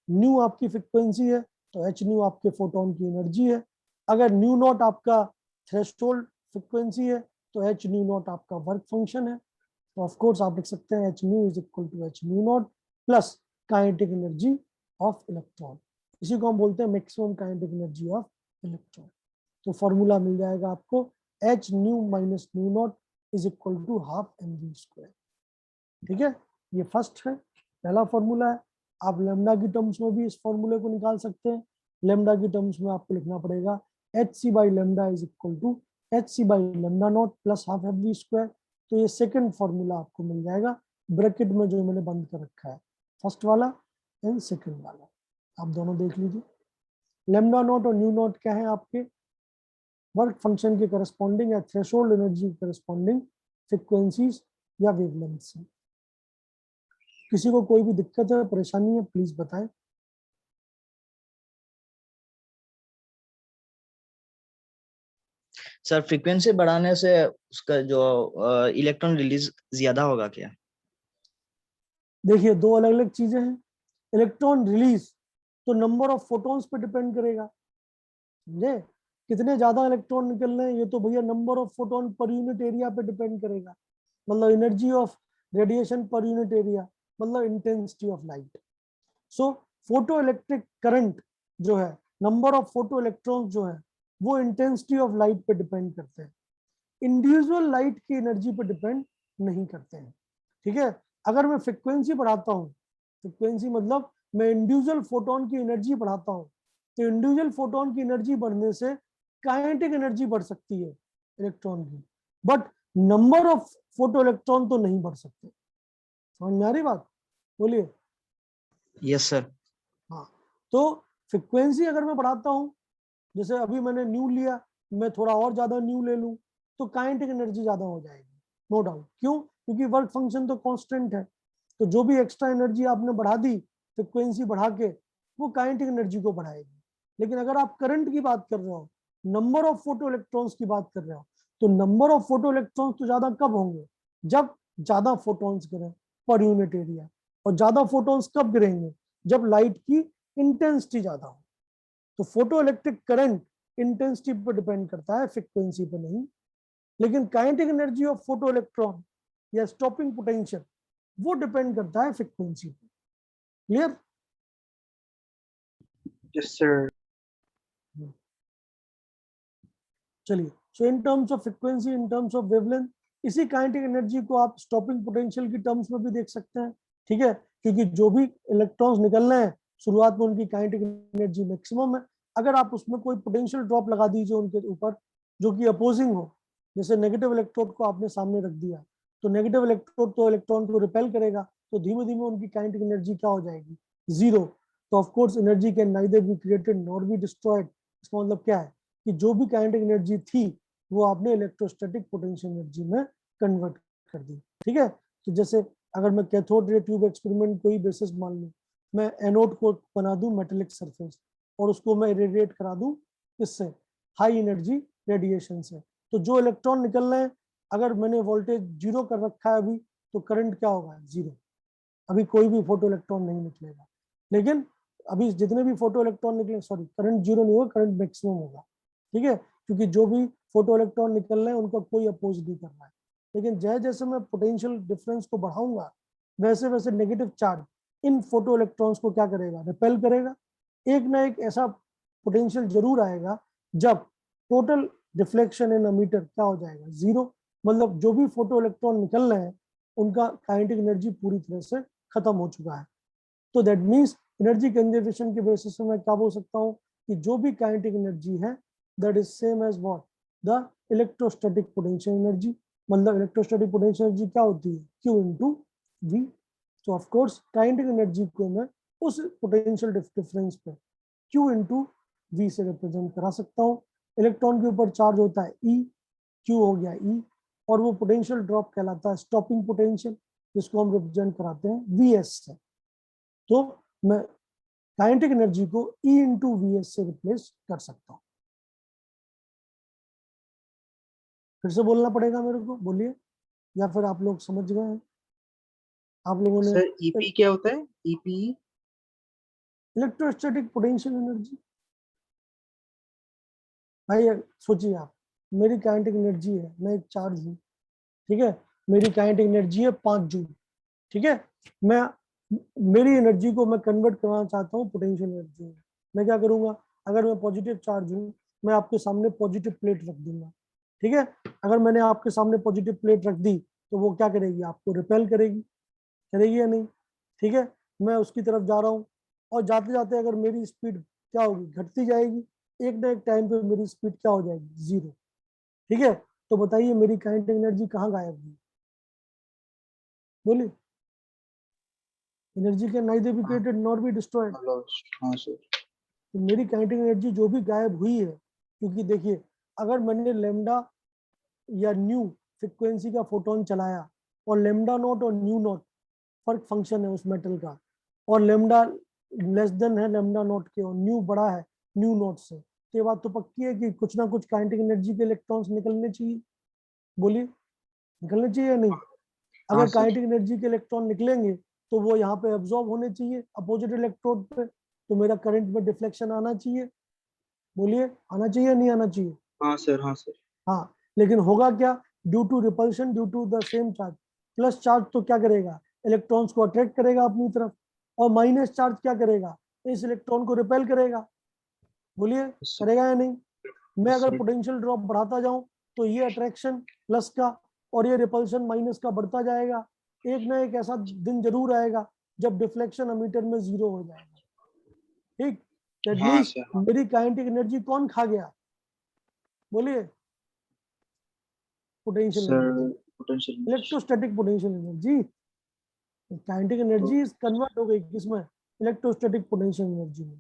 A: न्यू आपकी फ्रीक्वेंसी है तो एच न्यू आपके फोटोन की एनर्जी है। अगर न्यू नॉट आपका थ्रेशोल्ड फ्रीक्वेंसी है तो एच न्यू नॉट आपका वर्क फंक्शन है। तो ऑफ कोर्स आप लिख सकते हैं h nu is equal to h nu naught plus kinetic energy of electron. इसी को हम बोलते हैं maximum kinetic energy of electron. तो फॉर्मूला मिल जाएगा आपको, h nu minus nu naught is equal to half mv square. ठीक है, ये फर्स्ट है, पहला फॉर्मूला है। आप लेमडा की टर्म्स में भी इस फॉर्मूले को निकाल सकते हैं। लेमडा की टर्म्स में आपको लिखना पड़ेगा hc by lambda is equal to hc by lambda naught plus half f v square. तो ये सेकंड फॉर्मूला आपको मिल जाएगा ब्रैकेट में जो मैंने बंद कर रखा है, फर्स्ट वाला एंड सेकंड वाला, आप दोनों देख लीजिए। लेमडा नॉट और न्यू नॉट क्या है आपके वर्क फंक्शन के करस्पॉन्डिंग या थ्रेशोल्ड एनर्जी के करस्पॉन्डिंग फ्रीक्वेंसीज या वेवलेंथ्स है। किसी को कोई भी दिक्कत है, परेशानी है, प्लीज बताएं।
C: सर फ्रीक्वेंसी बढ़ाने से उसका जो इलेक्ट्रॉन रिलीज ज्यादा होगा क्या?
A: देखिए, दो अलग अलग चीजें हैं। इलेक्ट्रॉन रिलीज तो नंबर ऑफ फोटॉन्स पे डिपेंड करेगा, समझे? कितने ज्यादा इलेक्ट्रॉन निकल रहे हैं ये तो भैया number of photon per unit area पे डिपेंड करेगा, मतलब energy of radiation per unit area, मतलब intensity of light. So photo electric current जो है, नंबर ऑफ फोटो इलेक्ट्रॉन्स जो है, वो इंटेंसिटी ऑफ लाइट पे डिपेंड करते हैं, इंडिविजुअल लाइट की एनर्जी पे डिपेंड नहीं करते हैं। ठीक है, अगर मैं फ्रिक्वेंसी बढ़ाता हूँ, फ्रिक्वेंसी मतलब मैं इंडिविजुअल फोटोन की एनर्जी बढ़ाता हूँ, तो इंडिविजुअल फोटोन की एनर्जी बढ़ने से काइनेटिक एनर्जी बढ़ सकती है इलेक्ट्रॉन की, but number of photo electron तो नहीं बढ़ सकते। समझ में आ रही बात? बोलिए।
C: Yes sir.
A: हाँ, तो फ्रिक्वेंसी अगर मैं बढ़ाता हूँ, जैसे अभी मैंने न्यू लिया, मैं थोड़ा और ज्यादा न्यू ले लूं तो काइनेटिक एनर्जी ज्यादा हो जाएगी, नो डाउट। क्यों? क्योंकि वर्क फंक्शन तो कांस्टेंट है, तो जो भी एक्स्ट्रा एनर्जी आपने बढ़ा दी फ्रिक्वेंसी बढ़ा के, वो काइनेटिक एनर्जी को बढ़ाएगी। लेकिन अगर आप करंट की बात कर रहे हो, नंबर ऑफ फोटो इलेक्ट्रॉन्स की बात कर रहे हो, तो नंबर ऑफ फोटो इलेक्ट्रॉन्स तो ज्यादा कब होंगे? जब ज्यादा फोटॉन्स गिरे पर यूनिट एरिया, और ज्यादा फोटॉन्स कब गिरेंगे? जब लाइट की इंटेंसिटी ज्यादा हो। तो फोटो इलेक्ट्रिक करंट इंटेंसिटी पर डिपेंड करता है, फ्रीक्वेंसी पर नहीं। लेकिन kinetic energy of photo electron या स्टॉपिंग पोटेंशियल वो डिपेंड करता है फ्रीक्वेंसी पर। क्लियर?
B: Yes, sir.
A: चलिए, so in terms of frequency, in terms of wavelength, इसी काइनेटिक एनर्जी को आप स्टॉपिंग पोटेंशियल की टर्म्स में भी देख सकते हैं। ठीक है, क्योंकि जो भी इलेक्ट्रॉन्स निकल रहे हैं शुरुआत में उनकी काइनेटिक एनर्जी मैक्सिमम है। अगर आप उसमें कोई पोटेंशियल ड्रॉप लगा दीजिए उनके ऊपर जो कि अपोजिंग हो, जैसे नेगेटिव इलेक्ट्रोड को आपने सामने रख दिया, तो नेगेटिव इलेक्ट्रोड तो इलेक्ट्रॉन को रिपेल करेगा, तो धीमे धीमे उनकी काइनेटिक एनर्जी क्या हो जाएगी? जीरो। तो of course energy can neither be created nor be destroyed. इसका मतलब क्या है कि जो भी काइनेटिक एनर्जी थी वो आपने इलेक्ट्रोस्टैटिक पोटेंशियल एनर्जी में कन्वर्ट कर दी। ठीक है, तो जैसे अगर मैं कैथोड रे ट्यूब एक्सपेरिमेंट को ही बेसिस मान लूं, मैं एनोड को बना दूं मेटेलिक सरफेस और उसको मैं रेडिएट करा दूं किससे? हाई एनर्जी रेडिएशन से। तो जो इलेक्ट्रॉन निकल रहे हैं, अगर मैंने वोल्टेज जीरो कर रखा है अभी, तो करंट क्या होगा? जीरो। अभी कोई भी फोटो इलेक्ट्रॉन नहीं निकलेगा। लेकिन अभी जितने भी फोटो इलेक्ट्रॉन निकले, सॉरी, करंट जीरो नहीं होगा, करंट मैक्सिमम होगा। ठीक है, क्योंकि जो भी फोटो इलेक्ट्रॉन निकल रहे हैं उनका कोई अपोज नहीं कर रहा है। लेकिन जैसे जैसे मैं पोटेंशियल डिफरेंस को बढ़ाऊंगा, वैसे वैसे negative charge in photo electrons को क्या करेगा? रिपेल करेगा। एक ना एक ऐसा पोटेंशियल जरूर आएगा जब total reflection in a meter क्या हो जाएगा? जीरो। मतलब जो भी फोटो इलेक्ट्रॉन निकल रहे हैं उनका काइनेटिक एनर्जी पूरी तरह से खत्म हो चुका है। तो दैट मीन्स एनर्जी कंजर्वेशन के बेसिस पे मैं क्या बोल सकता हूँ कि जो भी काइनेटिक एनर्जी है that is same as what? The electrostatic potential energy. मतलब इलेक्ट्रोस्टैटिक पोटेंशियल एनर्जी क्या होती है? Q into V। तो ऑफ कोर्स काइनेटिक एनर्जी को मैं उस पोटेंशियल डिफरेंस पे Q इंटू V से रिप्रेजेंट करा सकता हूँ। इलेक्ट्रॉन के ऊपर चार्ज होता है E, Q हो गया E, और वो पोटेंशियल ड्रॉप कहलाता है स्टॉपिंग पोटेंशियल, जिसको हम रिप्रेजेंट कराते हैं Vs से। तो मैं काइनेटिक एनर्जी को E इंटू Vs से रिप्लेस कर सकता हूँ। फिर से बोलना पड़ेगा मेरे को? बोलिए, या फिर आप लोग समझ गए हैं? आप लोगों ने
B: सर EP क्या होता है? EP?
A: Electrostatic potential energy. भाई सोचिए आप, मेरी काइनेटिक एनर्जी है, मैं एक चार्ज हूँ, ठीक है, मेरी काइनेटिक एनर्जी है 5 जूल। ठीक है, मैं मेरी एनर्जी को मैं कन्वर्ट करना चाहता हूँ पोटेंशियल एनर्जी में। मैं क्या करूंगा? अगर मैं पॉजिटिव चार्ज हूँ, मैं आपके सामने पॉजिटिव प्लेट रख दूंगा। ठीक है, अगर मैंने आपके सामने पॉजिटिव प्लेट रख दी तो वो क्या करेगी? आपको रिपेल करेगी। करेगी या नहीं? ठीक है, मैं उसकी तरफ जा रहा हूँ और जाते जाते अगर मेरी स्पीड क्या होगी, घटती जाएगी, एक ना एक टाइम पे मेरी स्पीड क्या हो जाएगी, 0। ठीक है, तो बताइए मेरी काइनेटिक एनर्जी कहाँ गायब हुई? बोलिए। Energy can neither be created nor be destroyed.
B: हाँ सर।
A: तो मेरी काइनेटिक एनर्जी जो भी गायब हुई है, क्योंकि देखिए अगर मैंने लेमडा या न्यू फ्रिक्वेंसी का फोटोन चलाया और लेमडा नॉट और न्यू नॉट फर्क फंक्शन है उस मेटल का, और लेमडा लेस देन है लेमडा नॉट के और न्यू बड़ा है न्यू नॉट से, तो ये बात तो पक्की है कि कुछ ना कुछ काइनेटिक एनर्जी के इलेक्ट्रॉन्स निकलने चाहिए। बोलिए, निकलने चाहिए या नहीं?
B: हाँ
A: अगर
B: सर।
A: काइनेटिक एनर्जी के इलेक्ट्रॉन निकलेंगे तो वो यहाँ पे एब्जॉर्ब होने चाहिए अपोजिट इलेक्ट्रोड पे, तो मेरा करंट में डिफ्लेक्शन आना चाहिए। बोलिए, आना चाहिए या नहीं आना चाहिए?
B: हाँ सर। हाँ सर।
A: हाँ, लेकिन होगा क्या, due to repulsion due to the same charge, plus charge तो क्या करेगा, इलेक्ट्रॉन्स को अट्रैक्ट करेगा अपनी तरफ, और माइनस चार्ज क्या करेगा, इस इलेक्ट्रॉन को रिपेल करेगा। बोलिए, करेगा या नहीं? मैं अगर पोटेंशियल ड्रॉप बढ़ाता जाऊं तो ये अट्रैक्शन प्लस का और ये रिपल्शन माइनस का बढ़ता जाएगा। एक ना एक ऐसा दिन जरूर आएगा जब डिफ्लेक्शन अमीटर में 0 हो जाएगा। ठीक, दैट
B: हाँ
A: मींस
B: सर।
A: मेरी काइनेटिक एनर्जी कौन खा गया? बोलिए, potential
B: sir
A: energy,
B: potential.
A: Electrostatic potential energy. Kinetic energy convert हो गई किसमें, इलेक्ट्रोस्टैटिक पोटेंशियल एनर्जी में।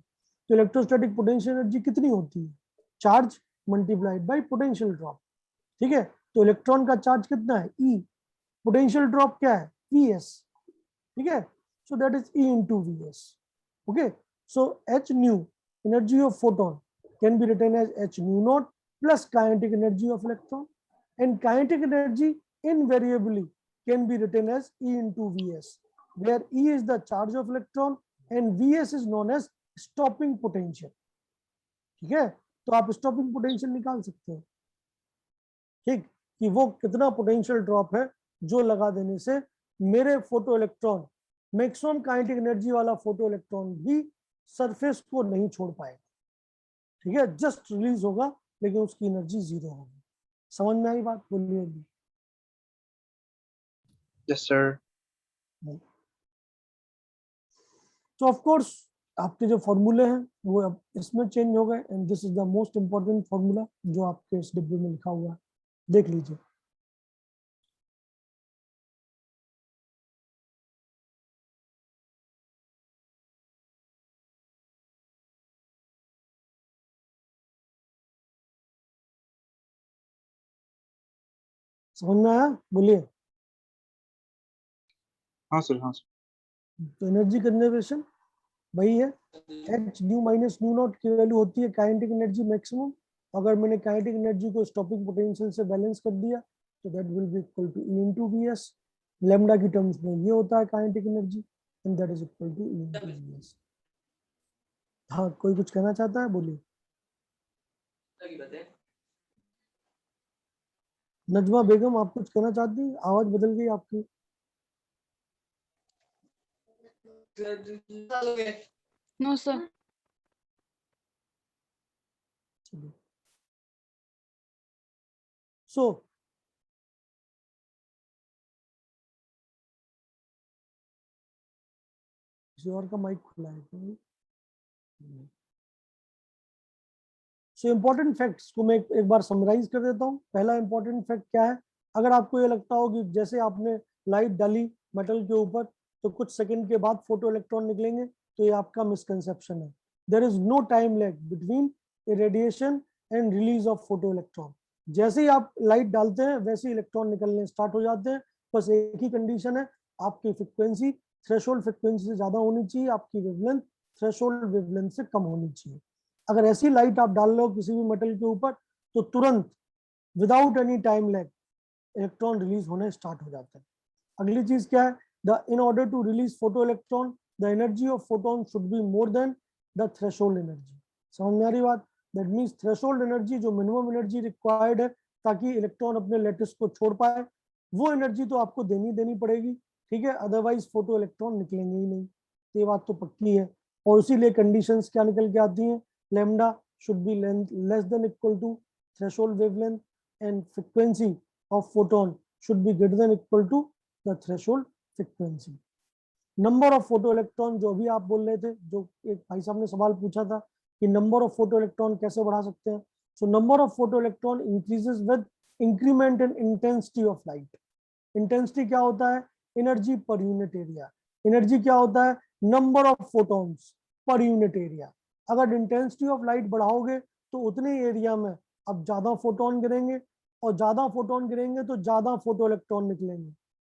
A: तो इलेक्ट्रोस्टैटिक पोटेंशियल एनर्जी कितनी होती है, charge multiplied by potential drop. ठीक है, तो इलेक्ट्रॉन का चार्ज कितना है, E, पोटेंशियल ड्रॉप क्या है, Vs। ठीक है, so that is E into Vs. Okay, so h nu, energy of photon, can be written as h nu naught plus kinetic energy of electron, and kinetic energy invariably can be written as E into Vs, where E is the charge of electron and Vs is known as stopping potential. ठीक है, तो आप stopping potential निकाल सकते हो, ठीक, कि वो कितना पोटेंशियल ड्रॉप है जो लगा देने से मेरे photo electron, maximum kinetic energy वाला फोटो इलेक्ट्रॉन भी सरफेस को नहीं छोड़ पाएगा। ठीक है, जस्ट रिलीज होगा लेकिन उसकी एनर्जी 0 होगी। समझ में आई बात? बोलिए अभी।
B: Yes sir.
A: तो ऑफ कोर्स आपके जो फॉर्मूले हैं वो अब इसमें चेंज हो गए, and this is the most important formula जो आपके इस डिब्बे में लिखा हुआ है, देख लीजिए। समझ में आया? बोलिए।
B: हाँ सर। हाँ सर।
A: तो एनर्जी कंजर्वेशन वही है, h nu minus nu naught की वैल्यू होती है काइनेटिक एनर्जी मैक्सिमम। अगर मैंने काइनेटिक एनर्जी को स्टॉपिंग पोटेंशियल से बैलेंस कर दिया तो that will be equal to E into Vs। Lambda की टर्म्स में ये होता है kinetic energy, and that is equal to E into Vs। हाँ, कोई कुछ कहना चाहता है? बोलिए। नजमा बेगम, आप कुछ कहना चाहती हैं? आवाज बदल गई आपकी।
D: No sir.
A: सो किसी और का माइक खुला है क्या? सो इम्पोर्टेंट फैक्ट्स को मैं एक बार समराइज कर देता हूँ। पहला इंपॉर्टेंट फैक्ट क्या है, अगर आपको ये लगता हो कि जैसे आपने लाइट डाली मेटल के ऊपर तो कुछ सेकंड के बाद फोटो इलेक्ट्रॉन निकलेंगे, तो ये आपका मिसकंसेप्शन है। There is no time lag between irradiation and release of photo electron. जैसे ही आप लाइट डालते हैं वैसे इलेक्ट्रॉन निकलने स्टार्ट हो जाते हैं। बस एक ही कंडीशन है, आपकी फ्रिक्वेंसी थ्रेशोल्ड फ्रिक्वेंसी से ज्यादा होनी चाहिए, आपकी वेवलेंथ थ्रेशोल्ड वेवलेंथ से कम होनी चाहिए। अगर ऐसी लाइट आप डाल रहे हो किसी भी मेटल के ऊपर तो तुरंत without any time lag electron release होने स्टार्ट हो जाते हैं। अगली चीज क्या है, in order to release photo electron the energy of photon should be more than the threshold energy. समझ में आ रही बात? दैट मींस थ्रेशोल्ड एनर्जी जो मिनिमम एनर्जी रिक्वायर्ड है ताकि इलेक्ट्रॉन अपने लैटिस को छोड़ पाए, वो एनर्जी तो आपको देनी पड़ेगी। ठीक है, अदरवाइज फोटो इलेक्ट्रॉन निकलेंगे ही नहीं। तो ये बात तो पक्की है, और इसीलिए कंडीशंस क्या निकल के आती हैं, lambda should be less than equal to threshold wavelength and frequency of photon should be greater than equal to the threshold frequency। Number of photo electron, जो भी आप बोल रहे थे, जो एक भाई साहब ने सवाल पूछा था कि नंबर ऑफ फोटो इलेक्ट्रॉन कैसे बढ़ा सकते हैं। So number of photo electron increases with increment in intensity of light. Intensity क्या होता है? एनर्जी पर यूनिट एरिया। एनर्जी क्या होता है? Number of photons per unit area. अगर इंटेंसिटी ऑफ लाइट बढ़ाओगे तो उतने एरिया में अब ज्यादा फोटोन गिरेंगे, और ज्यादा फोटोन गिरेंगे तो ज्यादा फोटो इलेक्ट्रॉन निकलेंगे।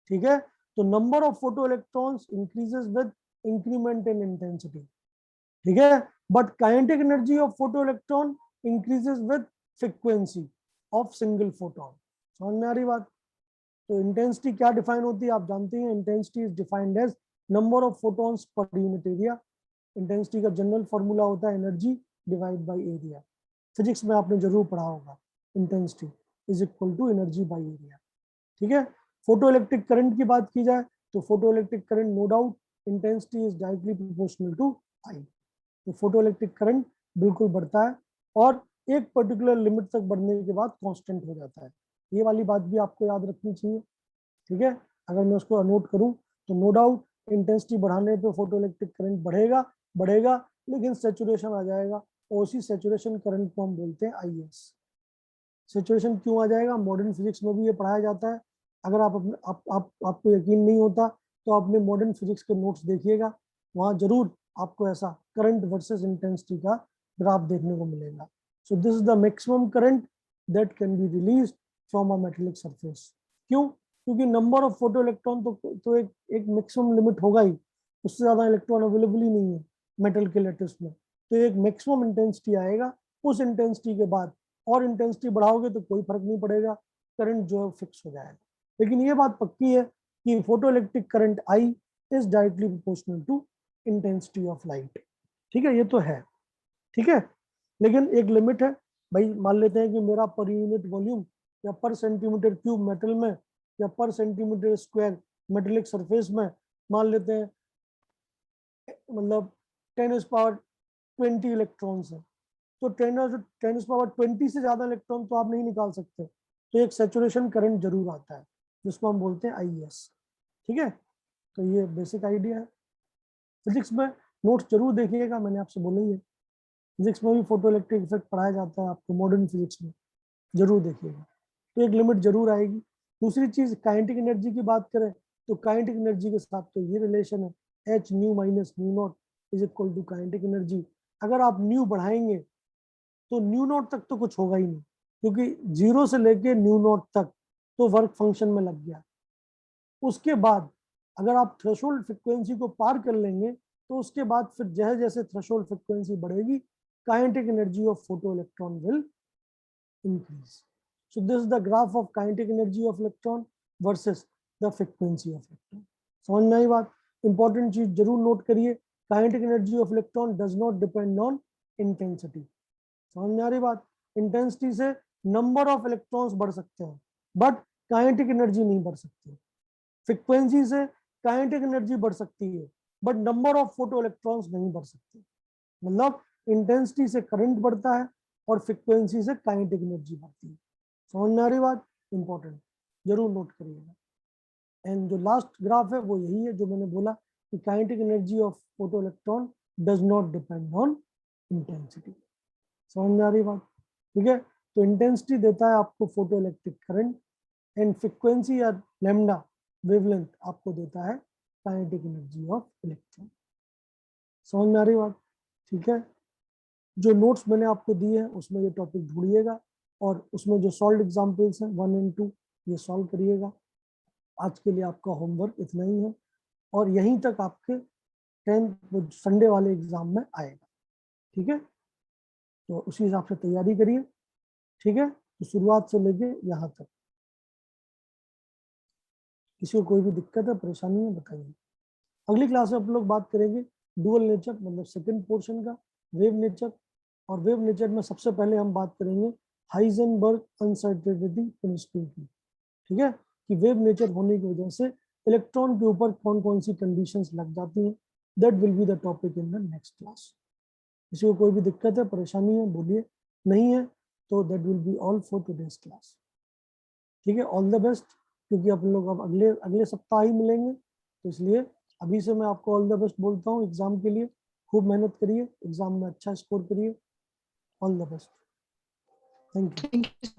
A: ठीक है, तो number of photo electrons increases with increment in intensity. ठीक है, but kinetic energy of photo electron increases with frequency of single photon. समझ में आ रही बात? तो इंटेंसिटी क्या डिफाइन होती है आप जानते हैं। Intensity is defined as number of photons per unit area. Intensity का जनरल फॉर्मूला होता है energy divide by area. Physics में आपने जरूर पढ़ा होगा, intensity is equal to energy by area. ठीक है, फोटो इलेक्ट्रिक करंट की बात की जाए तो photo electric current no doubt intensity is directly proportional to I. तो फोटो इलेक्ट्रिक करंट बिल्कुल बढ़ता है और एक पर्टिकुलर लिमिट तक बढ़ने के बाद कांस्टेंट हो जाता है। ये वाली बात भी आपको याद रखनी चाहिए। ठीक है, अगर मैं उसको नोट करूं तो नो डाउट इंटेंसिटी बढ़ाने पे फोटो इलेक्ट्रिक करंट बढ़ेगा बढ़ेगा, लेकिन सेचुरेशन आ जाएगा, और उसी सेचुरेशन करंट को हम बोलते हैं आईएस। सेचुरेशन क्यों आ जाएगा? मॉडर्न फिजिक्स में भी ये पढ़ाया जाता है। अगर आप अपने आपको यकीन नहीं होता तो आपने मॉडर्न फिजिक्स के नोट्स देखिएगा, वहां जरूर आपको ऐसा करंट वर्सेस इंटेंसिटी का ग्राफ देखने को मिलेगा। सो this is the maximum current that can be released from a metallic surface. क्यों? क्योंकि नंबर ऑफ फोटो इलेक्ट्रॉन तो एक मैक्सिमम लिमिट होगा ही, उससे ज्यादा इलेक्ट्रॉन अवेलेबल ही नहीं है मेटल के लेटिस में। तो एक मैक्सिमम इंटेंसिटी आएगा, उस इंटेंसिटी के बाद और इंटेंसिटी बढ़ाओगे तो कोई फर्क नहीं पड़ेगा, करंट जो है फिक्स हो जाएगा। लेकिन ये बात पक्की है कि photo electric current I is directly proportional to intensity of light. ठीक है, ये तो है। ठीक है, लेकिन एक लिमिट है भाई। मान लेते हैं कि मेरा पर यूनिट वॉल्यूम या पर सेंटीमीटर क्यूब मेटल में या पर सेंटीमीटर स्क्वायर मेटेलिक सरफेस में मान लेते हैं मतलब 10⁻20 इलेक्ट्रॉन्स है, तो 10⁻20 से ज्यादा इलेक्ट्रॉन तो आप नहीं निकाल सकते। तो एक सैचुरेशन करंट जरूर आता है जिसको हम बोलते हैं आईएस। ठीक है, तो ये बेसिक आइडिया है। फिजिक्स में नोट्स जरूर देखिएगा, मैंने आपसे बोला ही है। फिजिक्स में भी फोटो इलेक्ट्रिक इफेक्ट पढ़ाया जाता है आपको, मॉडर्न फिजिक्स में जरूर देखिएगा। तो एक लिमिट जरूर आएगी। दूसरी चीज, काइनेटिक एनर्जी की बात करें तो काइनेटिक एनर्जी के साथ तो ये रिलेशन है, h nu minus nu naught is equal to kinetic energy. अगर आप न्यू बढ़ाएंगे तो न्यू नॉट तक तो कुछ होगा ही नहीं, क्योंकि 0 से लेके न्यू नॉट तक तो वर्क फंक्शन में लग गया। उसके बाद अगर आप थ्रेशोल्ड फ्रीक्वेंसी को पार कर लेंगे तो उसके बाद फिर जैसे जैसे थ्रेशोल्ड फ्रीक्वेंसी बढ़ेगी, kinetic energy of photo electron will increase. So this is the graph of kinetic energy of electron versus the frequency of electron. समझ में आई बात? इंपॉर्टेंट चीज जरूर नोट करिए, kinetic energy of electron does not depend on intensity. समझ में आ रही बात? इंटेंसिटी से नंबर ऑफ इलेक्ट्रॉन्स बढ़ सकते हैं बट काइनेटिक एनर्जी नहीं बढ़ सकती। फ्रीक्वेंसी से काइनेटिक एनर्जी बढ़ सकती है but number of photo electrons नहीं बढ़ सकते। मतलब इंटेंसिटी से करंट बढ़ता है और फ्रीक्वेंसी से काइनेटिक एनर्जी बढ़ती है। समझ में आ रही बात? इंपॉर्टेंट, जरूर नोट करिएगा। एंड जो लास्ट ग्राफ है वो यही है जो मैंने बोला कि kinetic energy of photo electron does not depend on intensity. समझ में आ रही बात? ठीक है, तो इंटेंसिटी देता है आपको photo electric current, and frequency या लैम्डा वेवलेंथ आपको देता है काइनेटिक एनर्जी ऑफ इलेक्ट्रॉन। समझ में आ रही बात? ठीक है, जो नोट्स मैंने आपको दिए हैं उसमें ये टॉपिक ढूंढिएगा और उसमें जो सॉल्व एग्जाम्पल्स हैं 1 और 2 ये सॉल्व करिएगा। आज के लिए आपका होमवर्क इतना ही है और यहीं तक आपके 10th संडे वाले एग्जाम में आएगा। ठीक है, तो उसी हिसाब से तैयारी करिए। ठीक है, तो शुरुआत से लेके यहाँ तक किसी को कोई भी दिक्कत है, परेशानी है, बताइए। अगली क्लास में आप लोग बात करेंगे डुअल नेचर मतलब सेकंड पोर्शन का, वेव नेचर। और वेव नेचर में सबसे पहले हम बात करेंगे हाइजेनबर्ग अनसर्टेनिटी प्रिंसिपल की। ठीक है, कि वेव नेचर होने की वजह से इलेक्ट्रॉन के ऊपर कौन कौन सी कंडीशंस लग जाती हैं। That will be the topic in the next class. किसी को कोई भी दिक्कत है, परेशानी है, बोलिए। नहीं है तो that will be all for today's class. ठीक है, ऑल द बेस्ट, क्योंकि अपन लोग अब अगले सप्ताह ही मिलेंगे, तो इसलिए अभी से मैं आपको ऑल द बेस्ट बोलता हूँ एग्जाम के लिए। खूब मेहनत करिए, एग्जाम में अच्छा स्कोर करिए। All the best. Thank you.
D: Thank you.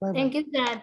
A: Bye bye.
G: Thank you, sir.